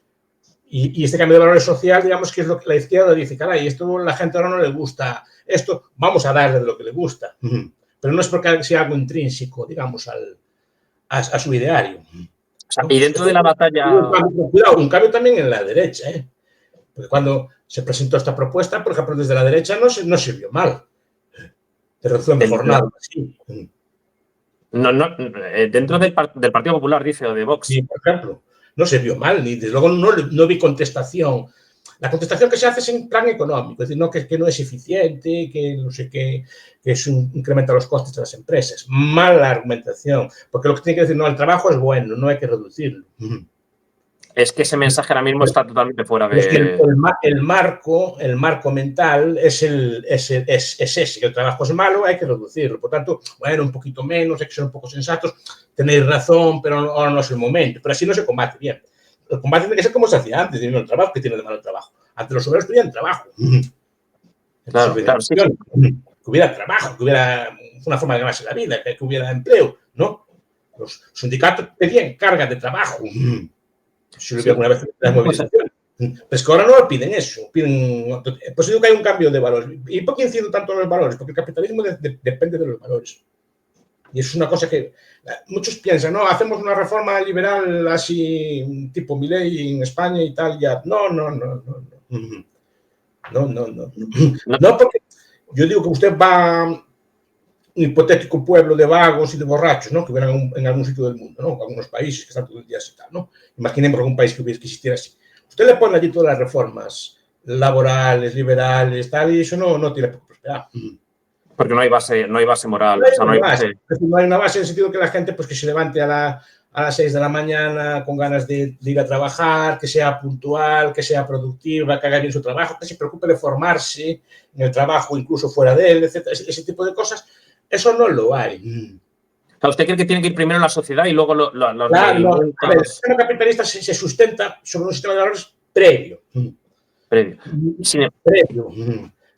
Y este cambio de valores social, digamos, que es lo que la izquierda dice, caray, esto a la gente ahora no le gusta, esto vamos a darle lo que le gusta. Pero no es porque sea algo intrínseco, digamos, a su ideario. O sea, y dentro de la batalla... Un cambio también en la derecha, ¿eh? Porque cuando se presentó esta propuesta, por ejemplo, desde la derecha no se vio mal. De reducción de jornada, sí. Dentro del Partido Popular, dice, o de Vox. Sí, por ejemplo. No se vio mal, ni desde luego no vi contestación. La contestación que se hace es en plan económico, es decir, no que no es eficiente, que no sé qué, que incrementa los costes de las empresas. Mala argumentación, porque lo que tiene que decir, no, el trabajo es bueno, no hay que reducirlo. Es que ese mensaje ahora mismo está totalmente fuera de... Es que el marco mental es ese, que el trabajo es malo, hay que reducirlo. Por tanto, bueno, un poquito menos, hay que ser un poco sensatos, tenéis razón, pero ahora no es el momento. Pero así no se combate bien. El combate tiene que ser como se hacía antes, el trabajo que tiene de malo el trabajo. Antes los obreros tenían trabajo. Claro, sí. Que hubiera trabajo, que hubiera una forma de ganarse la vida, que hubiera empleo, ¿no? Los sindicatos pedían carga de trabajo. Si lo vi alguna vez en las movilizaciones. Pero es que ahora no piden eso. Pues digo que hay un cambio de valores. ¿Y por qué incido tanto en los valores? Porque el capitalismo depende de los valores. Y eso es una cosa que muchos piensan, no, hacemos una reforma liberal así, tipo Milei en España y tal, ya. No. No, porque yo digo que usted va a un hipotético pueblo de vagos y de borrachos, ¿no? Que hubieran en algún sitio del mundo, ¿no? Algunos países que están todo el día así, ¿no? Imaginemos algún país que existiera así. Usted le pone allí todas las reformas laborales, liberales, tal, y eso no tiene por qué prosperar. Porque no hay base moral. No hay una base en el sentido que la gente pues, que se levante a las 6 de la mañana con ganas de ir a trabajar, que sea puntual, que sea productiva, que haga bien su trabajo, que se preocupe de formarse en el trabajo, incluso fuera de él, etc. Ese tipo de cosas, eso no lo hay. ¿Usted cree que tiene que ir primero la sociedad y luego los claro, el sistema capitalista se sustenta sobre un sistema de valores previo. Previo.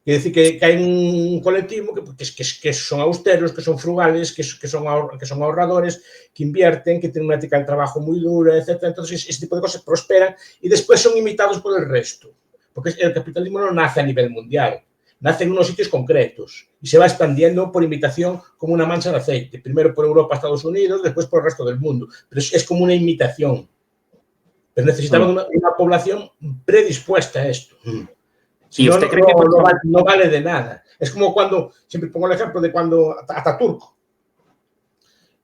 Quiere decir que hay un colectivo que son austeros, que son frugales, que son ahorradores, que invierten, que tienen una ética del trabajo muy dura, etc. Entonces, ese tipo de cosas prosperan y después son imitados por el resto. Porque el capitalismo no nace a nivel mundial, nace en unos sitios concretos y se va expandiendo por imitación como una mancha de aceite. Primero por Europa, Estados Unidos, después por el resto del mundo. Pero es como una imitación. Pero necesitamos una población predispuesta a esto. Si no, no vale de nada. Es como cuando, siempre pongo el ejemplo de cuando Ataturk,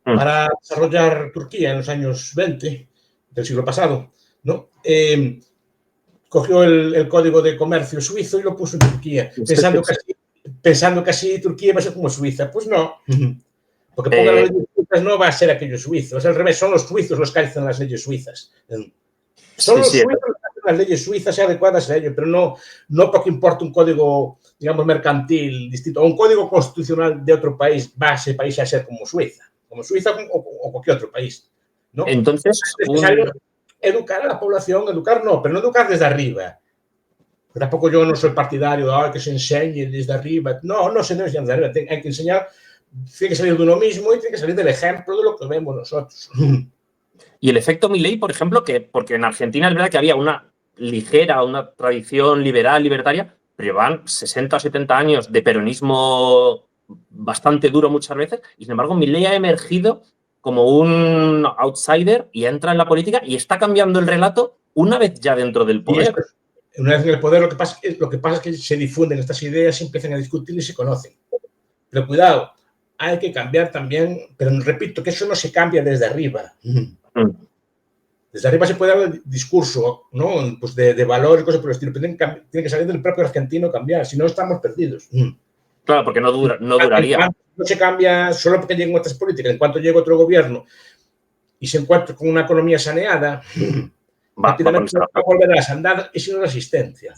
para desarrollar Turquía en los años 20 del siglo pasado, ¿no? Cogió el código de comercio suizo y lo puso en Turquía, pensando que así Turquía va a ser como Suiza. Pues no, porque pongan las leyes suizas no va a ser aquello suizo, es al revés, son los suizos los que hacen las leyes suizas. Son los suizos los que hacen las leyes suizas adecuadas a ello, pero no porque importa un código, digamos, mercantil distinto, o un código constitucional de otro país, va ese país a ser como Suiza o cualquier otro país, ¿no? Entonces, es necesario educar a la población, pero no educar desde arriba. Pero tampoco yo no soy partidario de que se enseñe desde arriba. No se enseña desde arriba. Hay que enseñar, tiene que salir de uno mismo y tiene que salir del ejemplo de lo que vemos nosotros. Y el efecto Milei, por ejemplo, porque en Argentina es verdad que había una tradición liberal, libertaria, pero llevan 60 o 70 años de peronismo bastante duro muchas veces, y sin embargo Milei ha emergido como un outsider y entra en la política y está cambiando el relato una vez ya dentro del poder. Una vez en el poder lo que pasa es que se difunden estas ideas, se empiezan a discutir y se conocen. Pero cuidado, hay que cambiar también, pero repito que eso no se cambia desde arriba. Desde arriba se puede dar el discurso, ¿no? Pues de valores y cosas por el estilo, pero tiene que salir del propio argentino cambiar, si no estamos perdidos. Claro, porque no duraría. No se cambia solo porque lleguen otras políticas. En cuanto llegue otro gobierno y se encuentre con una economía saneada, rápidamente va a volver a las andadas y sin resistencia.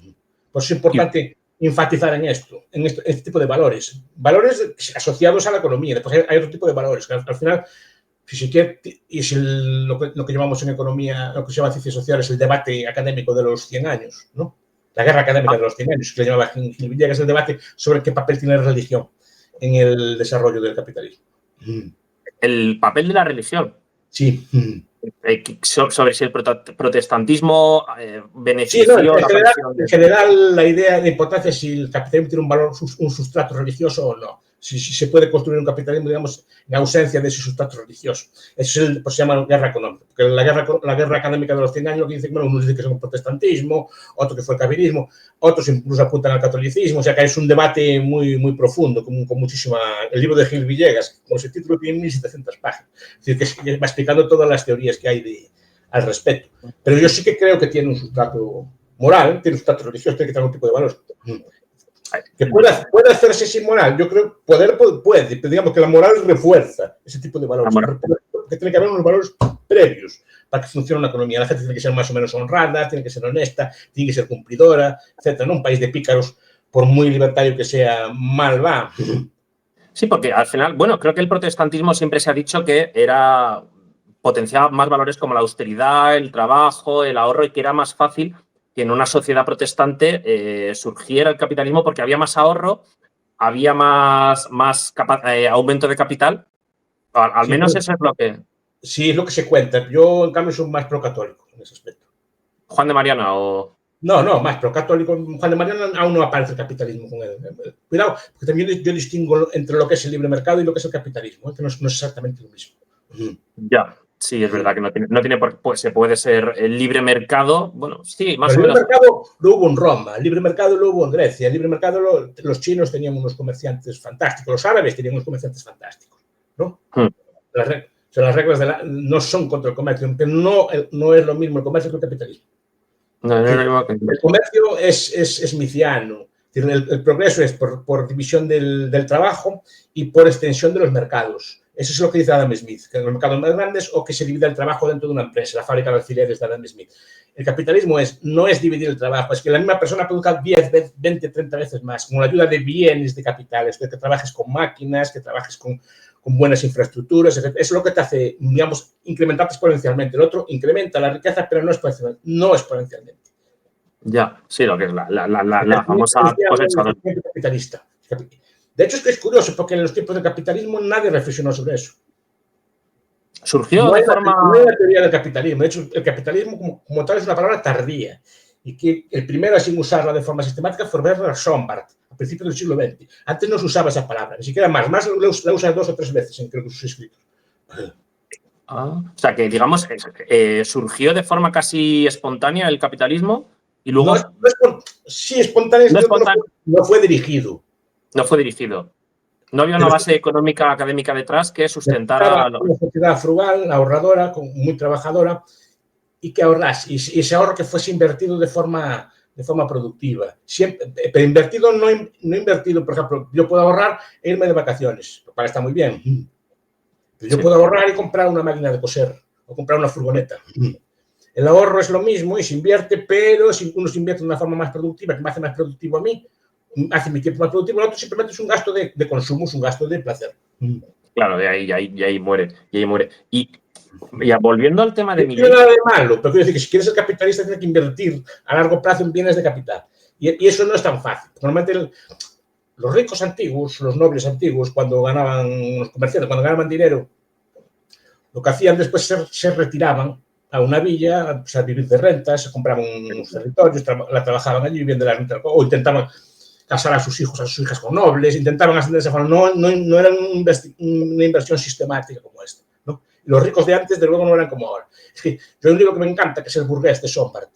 Por eso es importante enfatizar en este tipo de valores. Valores asociados a la economía. Después hay otro tipo de valores. Al final, si se quiere, y es lo que llamamos en economía, lo que se llama ciencias sociales, el debate académico de los 100 años, ¿no? La guerra académica de los 100 años, que le llamaba Gil Villegas, el debate sobre qué papel tiene la religión en el desarrollo del capitalismo. El papel de la religión. Sí. Sobre si el protestantismo benefició... Sí, no, en general, la idea de importancia es si el capitalismo tiene un valor, un sustrato religioso o no. Si se puede construir un capitalismo, digamos, en ausencia de ese sustrato religioso. Eso es pues se llama guerra económica. Porque la guerra académica de los 100 años, lo que dice, bueno, unos dicen que es un protestantismo, otro que fue el cavilismo, otros incluso apuntan al catolicismo. O sea que es un debate muy, muy profundo, con muchísima... El libro de Gil Villegas, como ese título, tiene 1700 páginas. Es decir, que va explicando todas las teorías que hay al respecto. Pero yo sí que creo que tiene un sustrato moral, tiene un sustrato religioso, tiene que tener un tipo de valores. Que puede hacerse sin moral, yo creo, puede, pero digamos que la moral refuerza ese tipo de valores. Que tiene que haber unos valores previos para que funcione una economía. La gente tiene que ser más o menos honrada, tiene que ser honesta, tiene que ser cumplidora, etc. ¿No? Un país de pícaros, por muy libertario que sea, mal va. Sí, porque al final, bueno, creo que el protestantismo siempre se ha dicho que potenciaba más valores como la austeridad, el trabajo, el ahorro, y que era más fácil que en una sociedad protestante surgiera el capitalismo porque había más ahorro, había más aumento de capital. Al menos eso es lo que... Sí, es lo que se cuenta. Yo, en cambio, soy más procatólico en ese aspecto. ¿Juan de Mariana o...? No, más procatólico. Juan de Mariana aún no aparece el capitalismo con él. Cuidado, porque también yo distingo entre lo que es el libre mercado y lo que es el capitalismo, que no es exactamente lo mismo. Ya. Sí, es verdad que no tiene por qué, se puede ser el libre mercado. Bueno, sí, más o menos. El libre mercado lo hubo en Roma, el libre mercado lo hubo en Grecia, el libre mercado los chinos tenían unos comerciantes fantásticos, los árabes tenían unos comerciantes fantásticos, ¿no? Las reglas no son contra el comercio, pero no es lo mismo el comercio que el capitalismo. El comercio es smithsiano. El progreso es por división del trabajo y por extensión de los mercados. Eso es lo que dice Adam Smith, que en los mercados más grandes o que se divide el trabajo dentro de una empresa, la fábrica de alfileres de Adam Smith. El capitalismo no es dividir el trabajo, es que la misma persona produzca 10, 20, 30 veces más, con la ayuda de bienes, de capitales, que trabajes con máquinas, que trabajes con buenas infraestructuras, etc. Eso es lo que te hace, digamos, incrementar exponencialmente. El otro incrementa la riqueza, pero no exponencialmente. Ya, sí, lo que es la famosa cosechadora. Capitalista. De hecho, es curioso, porque en los tiempos del capitalismo nadie reflexionó sobre eso. Surgió de forma... No hay la teoría del capitalismo. De hecho, el capitalismo como tal es una palabra tardía. Y que el primero a sin usarla de forma sistemática fue Bernard Sombart, a principios del siglo XX. Antes no se usaba esa palabra, ni siquiera más. Más la usa 2 o 3 veces en creo que sus escritos. O sea, que digamos, surgió de forma casi espontánea el capitalismo y luego... Sí, espontáneo, no fue dirigido. No fue dirigido. No había una base económica académica detrás que sustentara... Una sociedad frugal, ahorradora, muy trabajadora, y que ahorrase. Y ese ahorro que fuese invertido de forma productiva. Siempre, pero invertido, no invertido, por ejemplo, yo puedo ahorrar e irme de vacaciones, lo cual está muy bien. Pero yo puedo ahorrar y comprar una máquina de coser o comprar una furgoneta. El ahorro es lo mismo y se invierte, pero si uno se invierte de una forma más productiva, que me hace más productivo a mí, hace mi tiempo más productivo, el otro simplemente es un gasto de consumo, es un gasto de placer. Claro, de ahí muere. Y volviendo al tema de Milei. No tiene nada de malo, pero quiero decir que si quieres ser capitalista tienes que invertir a largo plazo en bienes de capital. Y eso no es tan fácil. Normalmente los ricos antiguos, los nobles antiguos, cuando ganaban, los comerciantes, cuando ganaban dinero, lo que hacían después se retiraban a una villa, pues, a vivir de rentas, se compraban unos territorios, la trabajaban allí, viviendo de la renta, o intentaban casar a sus hijos, a sus hijas con nobles, intentaban ascender de esa forma. No era una inversión sistemática como esta, ¿no? Los ricos de antes, de luego, no eran como ahora. Es que yo hay un libro que me encanta, que es El burgués, de Sombart,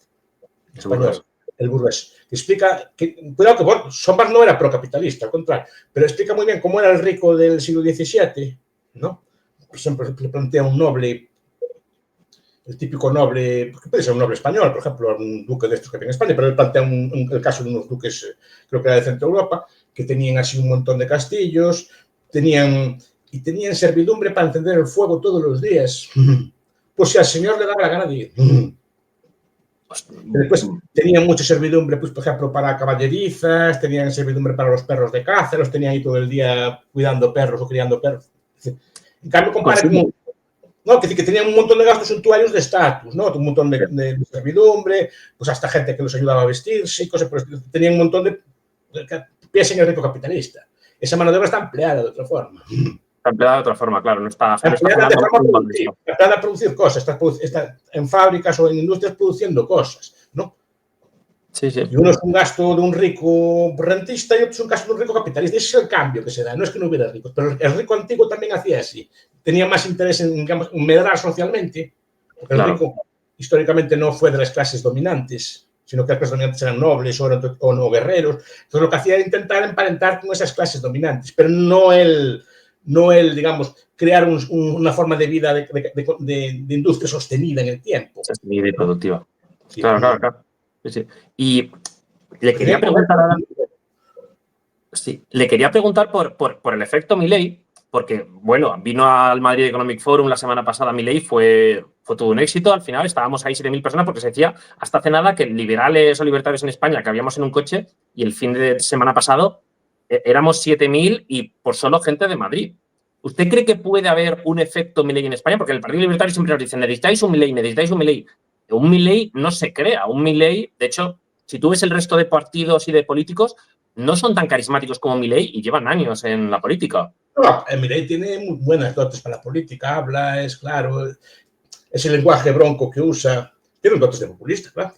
español. el burgués, que explica que, cuidado que Sombart no era procapitalista, al contrario, pero explica muy bien cómo era el rico del siglo XVII, ¿no? Por ejemplo, le plantea un noble, el típico noble, que puede ser un noble español, por ejemplo, un duque de estos que había en España, pero él plantea el caso de unos duques, creo que era de Centro Europa, que tenían así un montón de castillos, tenían servidumbre para encender el fuego todos los días. Pues si al señor le daba la gana de ir. Después tenían mucha servidumbre, pues, por ejemplo, para caballerizas, tenían servidumbre para los perros de caza, los tenían ahí todo el día cuidando perros o criando perros. En cambio, compara como... No, que tenían un montón de gastos suntuarios de estatus, ¿no? Un montón de servidumbre, pues hasta gente que los ayudaba a vestirse y cosas por el estilo. Tenían un montón de pies en el rico capitalista. Esa mano de obra está empleada de otra forma. Está empleada de otra forma, claro. No está empleada de forma productiva. Empleada a producir cosas. Está en fábricas o en industrias produciendo cosas, ¿no? Sí, sí. Y uno es un gasto de un rico rentista y otro es un gasto de un rico capitalista. Ese es el cambio que se da. No es que no hubiera ricos, pero el rico antiguo también hacía así. Tenía más interés en, digamos, en medrar socialmente. Porque el rico históricamente no fue de las clases dominantes, sino que las clases dominantes eran nobles o no guerreros. Entonces lo que hacía era intentar emparentar con esas clases dominantes, pero no el, digamos, crear una forma de vida de industria sostenida en el tiempo. Sostenida y productiva. Sí. Claro. Sí, sí. Y le quería preguntar ahora... Sí, le quería preguntar por el efecto Milei, porque, bueno, vino al Madrid Economic Forum la semana pasada Milei, fue todo un éxito. Al final estábamos ahí 7.000 personas porque se decía hasta hace nada que liberales o libertarios en España, que habíamos en un coche, y el fin de semana pasado éramos 7.000 y por solo gente de Madrid. ¿Usted cree que puede haber un efecto Milei en España? Porque el Partido Libertario siempre nos dice, necesitáis un Milei, necesitáis un Milei. Un Milei no se crea. Un Milei, de hecho, si tú ves el resto de partidos y de políticos, no son tan carismáticos como Milei y llevan años en la política. No, Milei tiene muy buenas dotes para la política, habla, es claro, ese lenguaje bronco que usa, tiene dotes de populista, claro.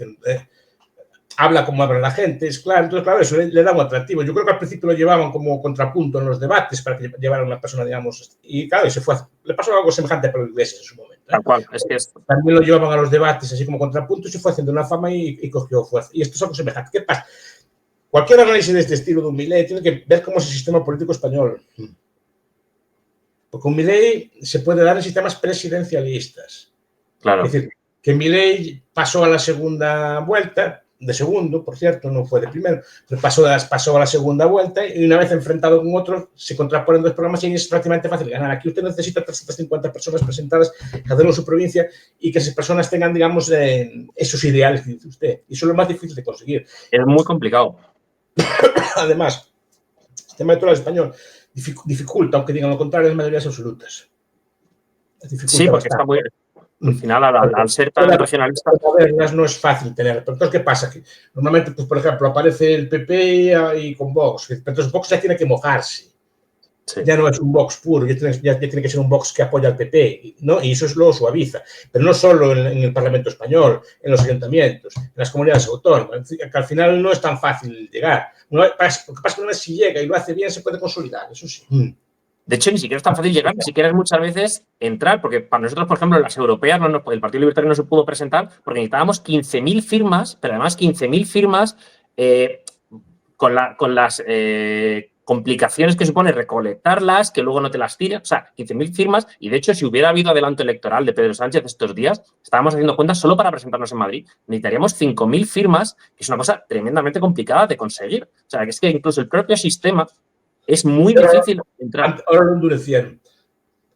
Habla como habla la gente, es claro. Entonces, claro, eso le da un atractivo. Yo creo que al principio lo llevaban como contrapunto en los debates para que llevara una persona, digamos, y claro, le pasó algo semejante a Pablo Iglesias en su momento. Tal cual, es que también lo llevaban a los debates así como contrapunto y se fue haciendo una fama y cogió fuerza. Y esto es algo semejante. ¿Qué pasa? Cualquier análisis de este estilo de un Milei tiene que ver cómo es el sistema político español. Porque un Milei se puede dar en sistemas presidencialistas. Claro. Es decir, que Milei pasó a la segunda vuelta, de segundo, por cierto, no fue de primero, pero pasó a la segunda vuelta y una vez enfrentado con otros, se contraponen dos programas y es prácticamente fácil ganar. Aquí usted necesita 350 personas presentadas cada uno en su provincia y que esas personas tengan, digamos, esos ideales que dice usted. Y eso es lo más difícil de conseguir. Es muy complicado. Además, el sistema electoral español dificulta, aunque digan lo contrario, las mayorías absolutas. Sí, porque está muy... Al final, al ser tan regionalista... No es fácil tener. Pero entonces, ¿qué pasa? Que normalmente, pues, por ejemplo, aparece el PP y con Vox. Entonces, Vox ya tiene que mojarse. Sí. Ya no es un Vox puro, ya tiene que ser un Vox que apoya al PP, ¿no? Y eso lo suaviza. Pero no solo en el Parlamento español, en los ayuntamientos, en las comunidades autónomas, que al final no es tan fácil llegar. Lo que pasa es que una vez si llega y lo hace bien, se puede consolidar, eso sí. De hecho, ni siquiera es tan fácil llegar, ni siquiera es muchas veces entrar, porque para nosotros, por ejemplo, las europeas, el Partido Libertario no se pudo presentar porque necesitábamos 15.000 firmas, pero además 15.000 firmas con las complicaciones que supone recolectarlas, que luego no te las tiren, o sea, 15.000 firmas, y de hecho, si hubiera habido adelanto electoral de Pedro Sánchez estos días, estábamos haciendo cuentas solo para presentarnos en Madrid, necesitaríamos 5.000 firmas, que es una cosa tremendamente complicada de conseguir. O sea, que es que incluso el propio sistema es muy difícil entrar. Ahora lo endurecieron.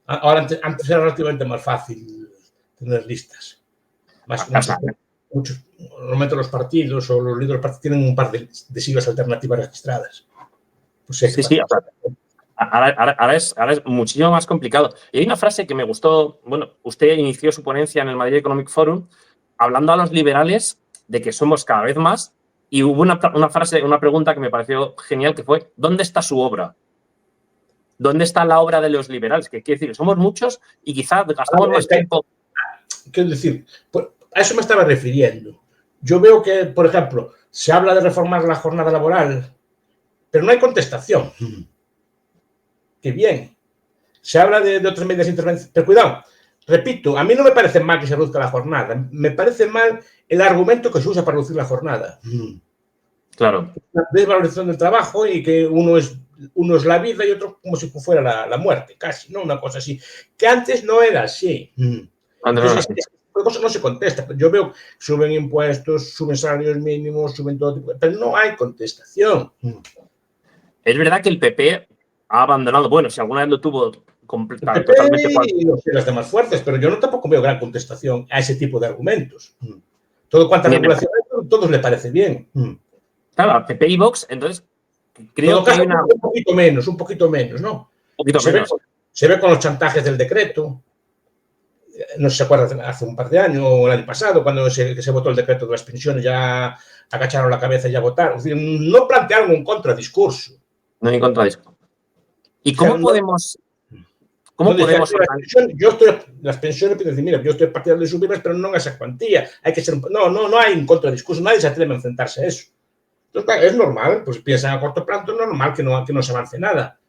Ahora antes era relativamente más fácil tener listas. Normalmente los partidos o los líderes partidos tienen un par de siglas alternativas registradas. Pues sí. Ahora es muchísimo más complicado. Y hay una frase que me gustó. Bueno, usted inició su ponencia en el Madrid Economic Forum hablando a los liberales de que somos cada vez más. Y hubo una pregunta que me pareció genial, que fue, ¿dónde está su obra? ¿Dónde está la obra de los liberales? Que quiere decir, somos muchos y quizás gastamos más tiempo. Quiero decir, a eso me estaba refiriendo. Yo veo que, por ejemplo, se habla de reformar la jornada laboral, pero no hay contestación. Qué bien. Se habla de otras medidas de intervención. Pero cuidado, repito, a mí no me parece mal que se reduzca la jornada, me parece mal el argumento que se usa para reducir la jornada. Claro. La desvalorización del trabajo y que uno es la vida y otro como si fuera la muerte, casi, ¿no? Una cosa así. Que antes no era así. Entonces, cosas no se contesta. Yo veo que suben impuestos, suben salarios mínimos, suben todo tipo, pero no hay contestación. Es verdad que el PP ha abandonado, bueno, si alguna vez lo tuvo totalmente. Y las demás fuerzas, pero yo no tampoco veo gran contestación a ese tipo de argumentos. Todo cuanta regulación, a todos le parece bien. Claro, a PP y Vox, entonces creo que hay una... Un poquito menos, ¿no? Un poquito menos. Se ve con los chantajes del decreto. No sé si se acuerdan, hace un par de años o el año pasado, cuando se votó el decreto de las pensiones, ya agacharon la cabeza y ya votaron. Es decir, no plantearon un contradiscurso. No hay contradiscurso. ¿Y cómo podemos...? ¿Cómo podemos las pensiones, decir, mira, yo estoy partidario de subirlas, pero no en esa cuantía. Hay que ser no hay un contradiscurso, nadie se atreve a enfrentarse a eso. Entonces, es normal, pues piensan a corto plazo, es normal que no se avance nada.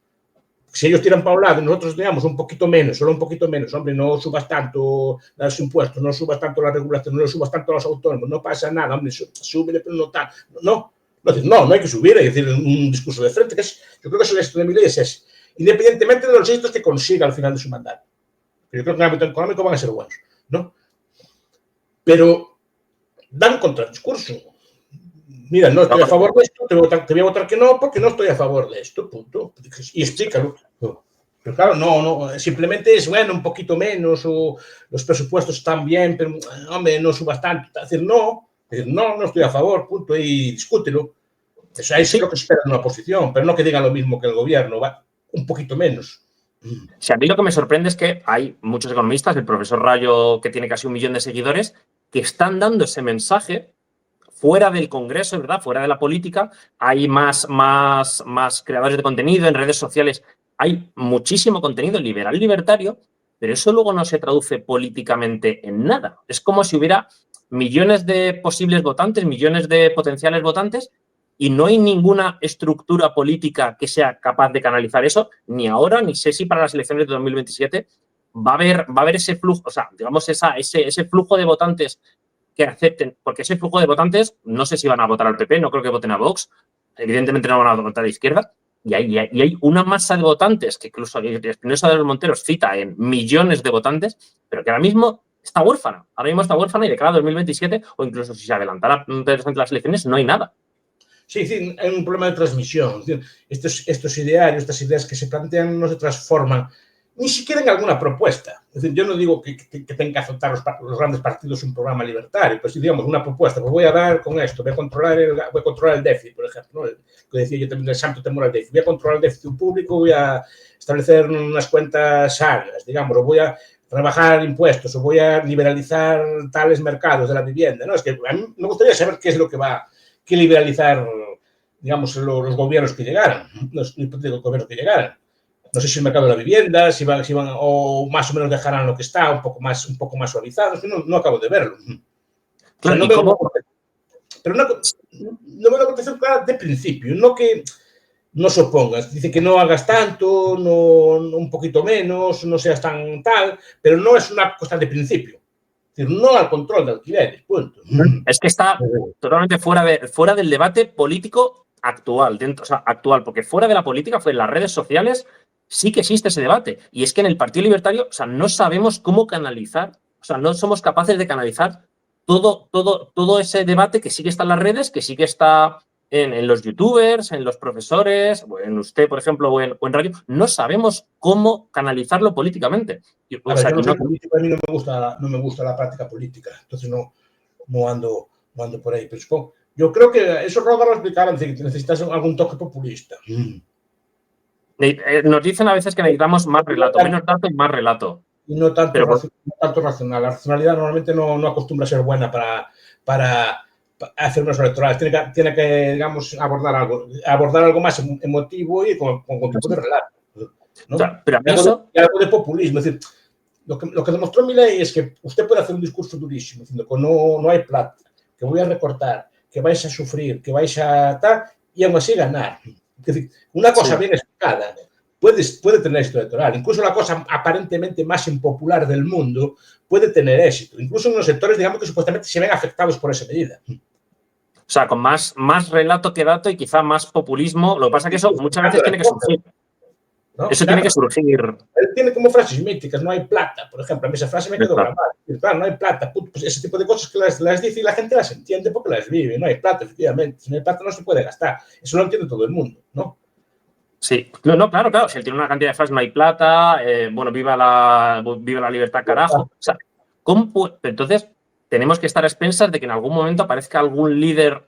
Si ellos tiran para un lado y nosotros digamos un poquito menos, solo un poquito menos, hombre, no subas tanto los impuestos, no subas tanto la regulación, no subas tanto a los autónomos, no pasa nada, hombre, súbele, pero no tal. No hay que subir, hay que decir un discurso de frente, yo creo que eso esto de Milei es ese, independientemente de los éxitos que consiga al final de su mandato. Yo creo que en el ámbito económico van a ser buenos, ¿no? Pero dan contradiscurso. Mira, no estoy a favor de esto, te voy a votar que no, porque no estoy a favor de esto, punto. Y explícalo. Pero claro, no, simplemente es, bueno, un poquito menos, o los presupuestos están bien, pero, hombre, no subas tanto. Es decir, no estoy a favor, punto, y discútelo. Eso ahí sí lo que se espera de una oposición, pero no que digan lo mismo que el gobierno, va un poquito menos. Sí, a mí lo que me sorprende es que hay muchos economistas, el profesor Rayo, que tiene casi 1 millón de seguidores, que están dando ese mensaje fuera del Congreso, ¿verdad? Fuera de la política. Hay más creadores de contenido en redes sociales. Hay muchísimo contenido liberal libertario, pero eso luego no se traduce políticamente en nada. Es como si hubiera millones de posibles votantes, millones de potenciales votantes, y no hay ninguna estructura política que sea capaz de canalizar eso, ni ahora, ni sé si para las elecciones de 2027 va a haber ese flujo, o sea, digamos, ese flujo de votantes que acepten, porque ese flujo de votantes, no sé si van a votar al PP, no creo que voten a Vox, evidentemente no van a votar a la izquierda, y hay una masa de votantes que incluso Espinosa de los Monteros cita en millones de votantes, pero que ahora mismo está huérfana. Ahora mismo está huérfana y de cara a 2027, o incluso si se adelantara entre las elecciones, no hay nada. Sí, hay un problema de transmisión. Estos idearios, estas ideas que se plantean no se transforman ni siquiera en alguna propuesta. Es decir, yo no digo que tengan que aceptar los grandes partidos un programa libertario, pues si digamos una propuesta, pues voy a dar con esto, voy a controlar el déficit, por ejemplo, ¿no? Que decía yo también del santo temor al déficit, voy a controlar el déficit público, voy a establecer unas cuentas sanas, digamos, o voy a rebajar impuestos, o voy a liberalizar tales mercados de la vivienda, ¿no? Es que a mí me gustaría saber qué es lo que va a liberalizar, digamos, los gobiernos que llegaran, los gobiernos que llegaran. No sé si el mercado de la vivienda, si van o más o menos dejarán lo que está, un poco más suavizado. No acabo de verlo. Claro, o sea, no veo una contestación clara de principio, no que no se opongas. Dice que no hagas tanto, no, un poquito menos, no seas tan tal, pero no es una cuestión de principio. Es decir, no al control de alquileres, punto. Es que está totalmente fuera del debate político actual, actual, porque fuera de la política, fuera de las redes sociales, sí que existe ese debate. Y es que en el Partido Libertario, o sea, no sabemos cómo canalizar, o sea, no somos capaces de canalizar todo ese debate que sí que está en las redes, que sí que está en los youtubers, en los profesores, en usted, por ejemplo, o en Radio. No sabemos cómo canalizarlo políticamente. O sea, yo no soy político, a mí no me gusta la práctica política, entonces no ando por ahí. Pero yo creo que eso Roda lo explicaba, que necesitas algún toque populista. Nos dicen a veces que necesitamos más relato, menos dato y más relato. Y no tanto racional. La racionalidad normalmente no acostumbra a ser buena para hacer unos electorales. Tiene que, digamos, abordar algo más emotivo y con tipo de relato, ¿no? O sea, pero algo de populismo. Es decir, lo que demostró Milei es que usted puede hacer un discurso durísimo, diciendo que no hay plata, que voy a recortar, que vais a sufrir, que vais a tal, y aún así ganar. Es decir, una cosa bien explicada, puede tener éxito electoral. Incluso la cosa aparentemente más impopular del mundo puede tener éxito. Incluso en los sectores, digamos, que supuestamente se ven afectados por esa medida. O sea, con más relato que dato y quizá más populismo. Lo que pasa es que eso muchas veces tiene que surgir. ¿No? Eso tiene que surgir. Él tiene como frases míticas, no hay plata, por ejemplo. A mí esa frase me quedó grabada. Claro, no hay plata. Pues ese tipo de cosas que las dice y la gente las entiende porque las vive. No hay plata, efectivamente. Si no hay plata no se puede gastar. Eso lo entiende todo el mundo, ¿no? Sí, no, claro. Si él tiene una cantidad de frases, no hay plata, bueno, viva la libertad, carajo. O sea, entonces, tenemos que estar a expensas de que en algún momento aparezca algún líder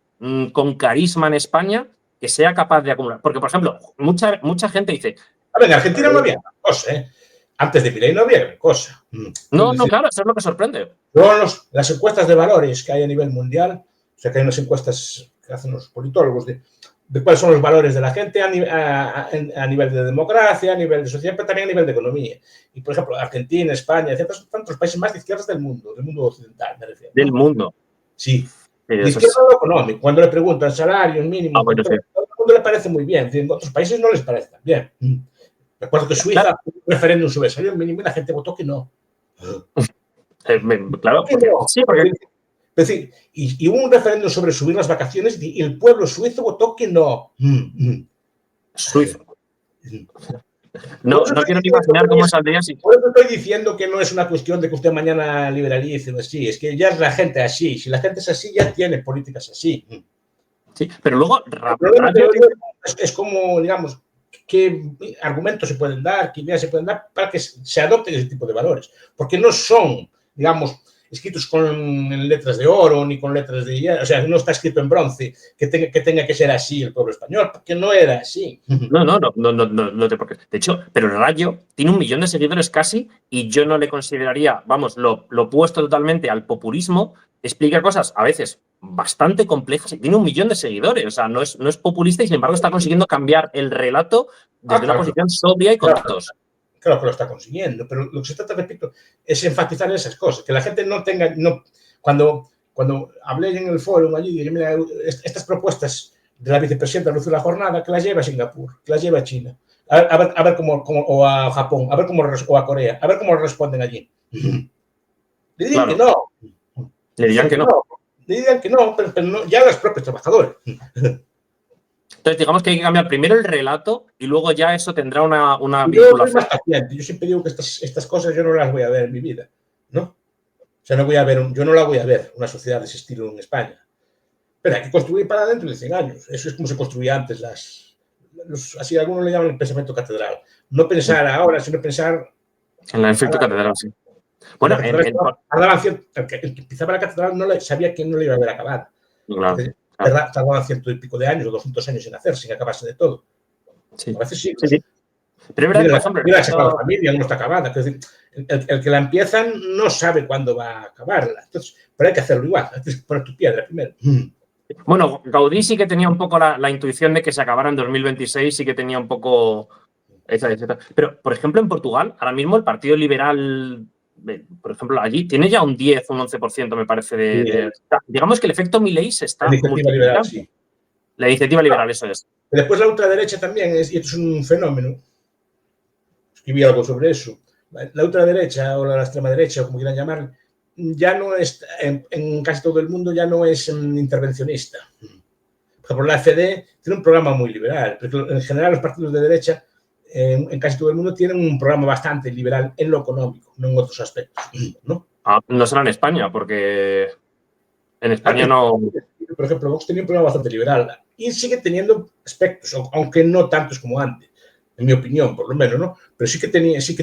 con carisma en España que sea capaz de acumular. Porque, por ejemplo, mucha gente dice... A ver, en Argentina no había gran cosa, ¿eh? Antes de Milei no había gran cosa. No, claro, eso es lo que sorprende. Luego las encuestas de valores que hay a nivel mundial, o sea, que hay unas encuestas que hacen los politólogos de cuáles son los valores de la gente a nivel de democracia, a nivel de sociedad, pero también a nivel de economía. Y, por ejemplo, Argentina, España, etcétera, son tantos países más de izquierdas del mundo occidental, me refiero. Del mundo. Sí. De izquierda lo económico. Cuando le preguntan salarios mínimos, bueno, sí. todo el mundo le parece muy bien. En otros países no les parece tan bien. Recuerdo que Suiza, un referéndum sobre el salario mínimo y la gente votó que no. Claro, porque... Es decir, y hubo un referéndum sobre subir las vacaciones y el pueblo suizo votó que no. Suizo. No quiero ni imaginar cómo saldría así. Por eso estoy diciendo que no es una cuestión de que usted mañana liberalice o así, es que ya es la gente así. Si la gente es así, ya tiene políticas así. Sí, pero luego... Es como, digamos, qué argumentos se pueden dar, qué ideas se pueden dar para que se adopten ese tipo de valores. Porque no son, digamos, escritos con letras de oro ni con letras de hierro, o sea, no está escrito en bronce que tenga que ser así el pueblo español, porque no era así. No te porque. De hecho, pero el Rayo tiene 1 millón de seguidores casi y yo no le consideraría, vamos, lo opuesto totalmente al populismo. Explica cosas a veces bastante complejas y tiene 1 millón de seguidores, o sea, no es populista y sin embargo está consiguiendo cambiar el relato desde una posición sobria y con datos. Claro que lo está consiguiendo, pero lo que se trata, repito, es enfatizar esas cosas, que la gente no tenga, cuando hablé en el foro allí, dije, mira, estas propuestas de la vicepresidenta Luz de la Jornada, que las lleva a Singapur, que las lleva a China, a ver cómo, o a Japón, o a Corea, a ver cómo responden allí. Le dirían que no. Le dirían que no. Le dirían que no, pero no, ya los propios trabajadores. Entonces, digamos que hay que cambiar primero el relato y luego ya eso tendrá una vinculación. Yo siempre digo que estas cosas yo no las voy a ver en mi vida, ¿no? O sea, yo no la voy a ver, una sociedad de ese estilo en España. Pero hay que construir para dentro de 100 años. Eso es como se construía antes así algunos le llaman el pensamiento catedral. No pensar ahora, sino pensar... En el efecto catedral, sí. Bueno, el que empezaba la catedral sabía que no le iba a ver acabada. Claro. Tardaban 100 y pico de años o 200 años en hacer, sin acabarse de todo. Sí. A veces sí. Pero es verdad, por ejemplo... Mira, la familia no está acabada. Es decir, el que la empiezan no sabe cuándo va a acabarla. Entonces, pero hay que hacerlo igual. Tienes que poner tu piedra primero. Bueno, Gaudí sí que tenía un poco la intuición de que se acabara en 2026, sí que tenía un poco... Pero, por ejemplo, en Portugal, ahora mismo el Partido Liberal... Por ejemplo, allí tiene ya un 10, un 11%, me parece. Digamos que el efecto Milei se está multiplicando. Liberal, sí. La iniciativa liberal, eso es. Después la ultraderecha también, y esto es un fenómeno. Escribí algo sobre eso. La ultraderecha o la extrema derecha, o como quieran llamar, ya no es, en casi todo el mundo, ya no es intervencionista. Por ejemplo, la AfD tiene un programa muy liberal, pero en general los partidos de derecha en casi todo el mundo tienen un programa bastante liberal en lo económico, no en otros aspectos, ¿no? No será en España, porque en España no... Por ejemplo, Vox tenía un programa bastante liberal y sigue teniendo aspectos, aunque no tantos como antes, en mi opinión, por lo menos, ¿no? Pero sí que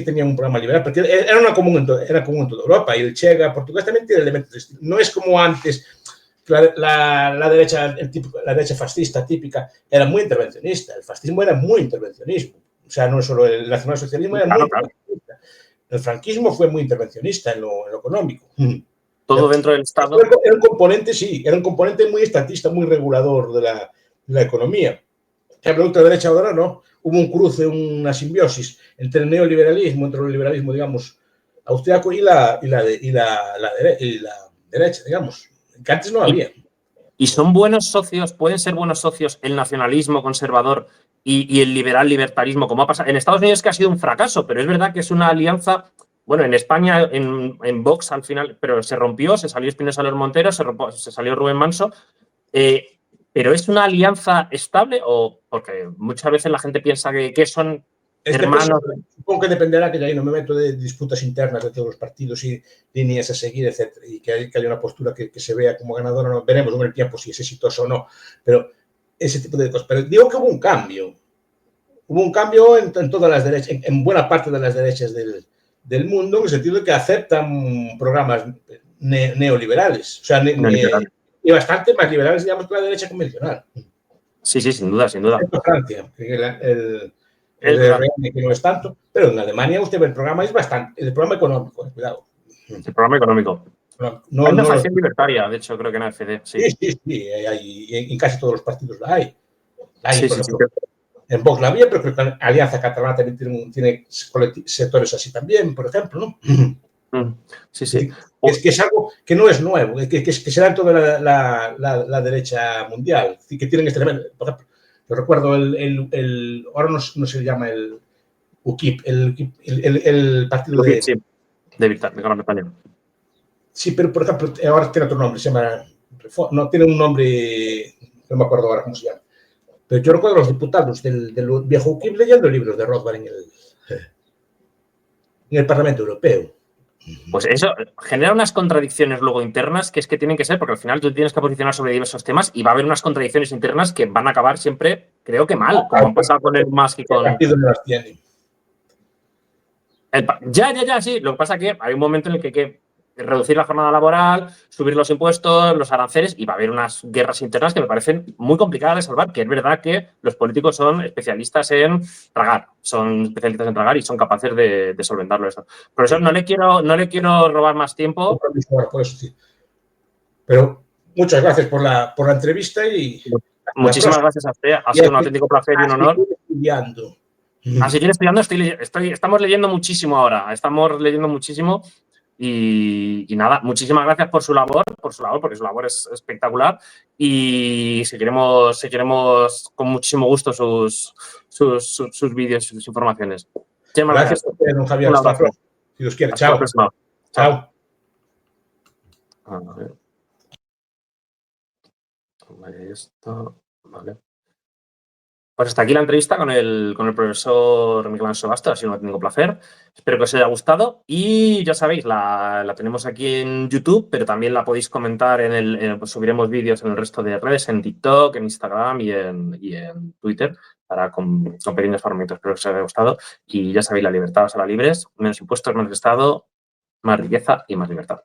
tenía un programa liberal, porque era común en toda Europa, y el Chega, Portugal también tiene elementos de estilo. No es como antes, la derecha fascista típica era muy intervencionista, el fascismo era muy intervencionismo. O sea, no solo el nacionalsocialismo era muy intervencionista. El franquismo fue muy intervencionista en lo económico. Todo dentro del Estado. Era un componente muy estatista, muy regulador de la economía. La ultraderecha ahora no. Hubo un cruce, una simbiosis entre el neoliberalismo, entre el liberalismo, digamos, austriaco y la derecha, digamos, que antes no había. ¿Y son buenos socios, pueden ser buenos socios el nacionalismo conservador y el libertarismo, como ha pasado en Estados Unidos, que ha sido un fracaso, pero es verdad que es una alianza. Bueno, en España, en Vox al final, pero se rompió, se salió Espinosa Los Monteros, se salió Rubén Manso. ¿Pero es una alianza estable o porque muchas veces la gente piensa que son hermanos? Supongo que dependerá, que ya ahí no me meto, de disputas internas de todos los partidos y líneas a seguir, etcétera, y que haya una postura que se vea como ganadora. No veremos con el tiempo si es exitoso o no, pero ese tipo de cosas. Pero digo que hubo un cambio. Hubo un cambio en todas las derechas, en buena parte de las derechas del mundo, en el sentido de que aceptan programas neoliberales. O sea, y bastante más liberales, digamos, que la derecha convencional. Sí, sin duda, sin duda. Excepto Francia, el DRM, que no es tanto, pero en Alemania usted ve el programa, es bastante, el programa económico, cuidado. El programa económico. No, hay una facción libertaria, de hecho, creo que en AFD. Sí, en casi todos los partidos la hay. Sí, por ejemplo, en Vox la había, pero creo que en Alianza Catalana también tiene sectores así también, por ejemplo, ¿no? Sí. Es que es algo que no es nuevo, que se da en toda la derecha mundial, que tienen este elemento. Por ejemplo, yo recuerdo ahora no se llama el UKIP, el partido de... Sí, de Gran Bretaña. Sí, pero por ejemplo, ahora tiene otro nombre, se llama... No, tiene un nombre, no me acuerdo ahora cómo se llama. Pero yo recuerdo a los diputados del viejo UKIP leyendo libros de Rothbard en el Parlamento Europeo. Pues eso genera unas contradicciones luego internas que es que tienen que ser, porque al final tú tienes que posicionar sobre diversos temas y va a haber unas contradicciones internas que van a acabar siempre, creo que mal, como han pasado con el Musk y con... El partido no las tiene. Ya, sí. Lo que pasa es que hay un momento en el que hay que reducir la jornada laboral, subir los impuestos, los aranceles, y va a haber unas guerras internas que me parecen muy complicadas de salvar, que es verdad que los políticos son especialistas en tragar, y son capaces de solventarlo eso. Por eso no le quiero robar más tiempo. Por eso sí. Pero muchas gracias por la entrevista y... Muchísimas gracias a usted. Ha sido un auténtico placer y un honor. A seguir estudiando, estamos leyendo muchísimo ahora. Estamos leyendo muchísimo. Y nada, muchísimas gracias por su labor, porque su labor es espectacular. Y seguiremos con muchísimo gusto sus vídeos, sus informaciones. Muchísimas gracias. Don Javier. Hasta la próxima. Si Dios quiere. Chao. Chao. Vale, esto. Vale. Pues hasta aquí la entrevista con el profesor Miguel Ángel Bastos. Ha sido un auténtico placer. Espero que os haya gustado. Y ya sabéis, la tenemos aquí en YouTube, pero también la podéis comentar pues subiremos vídeos en el resto de redes, en TikTok, en Instagram y en Twitter, con pequeños fragmentos. Espero que os haya gustado. Y ya sabéis, la libertad os hará libres. Menos impuestos, menos Estado, más riqueza y más libertad.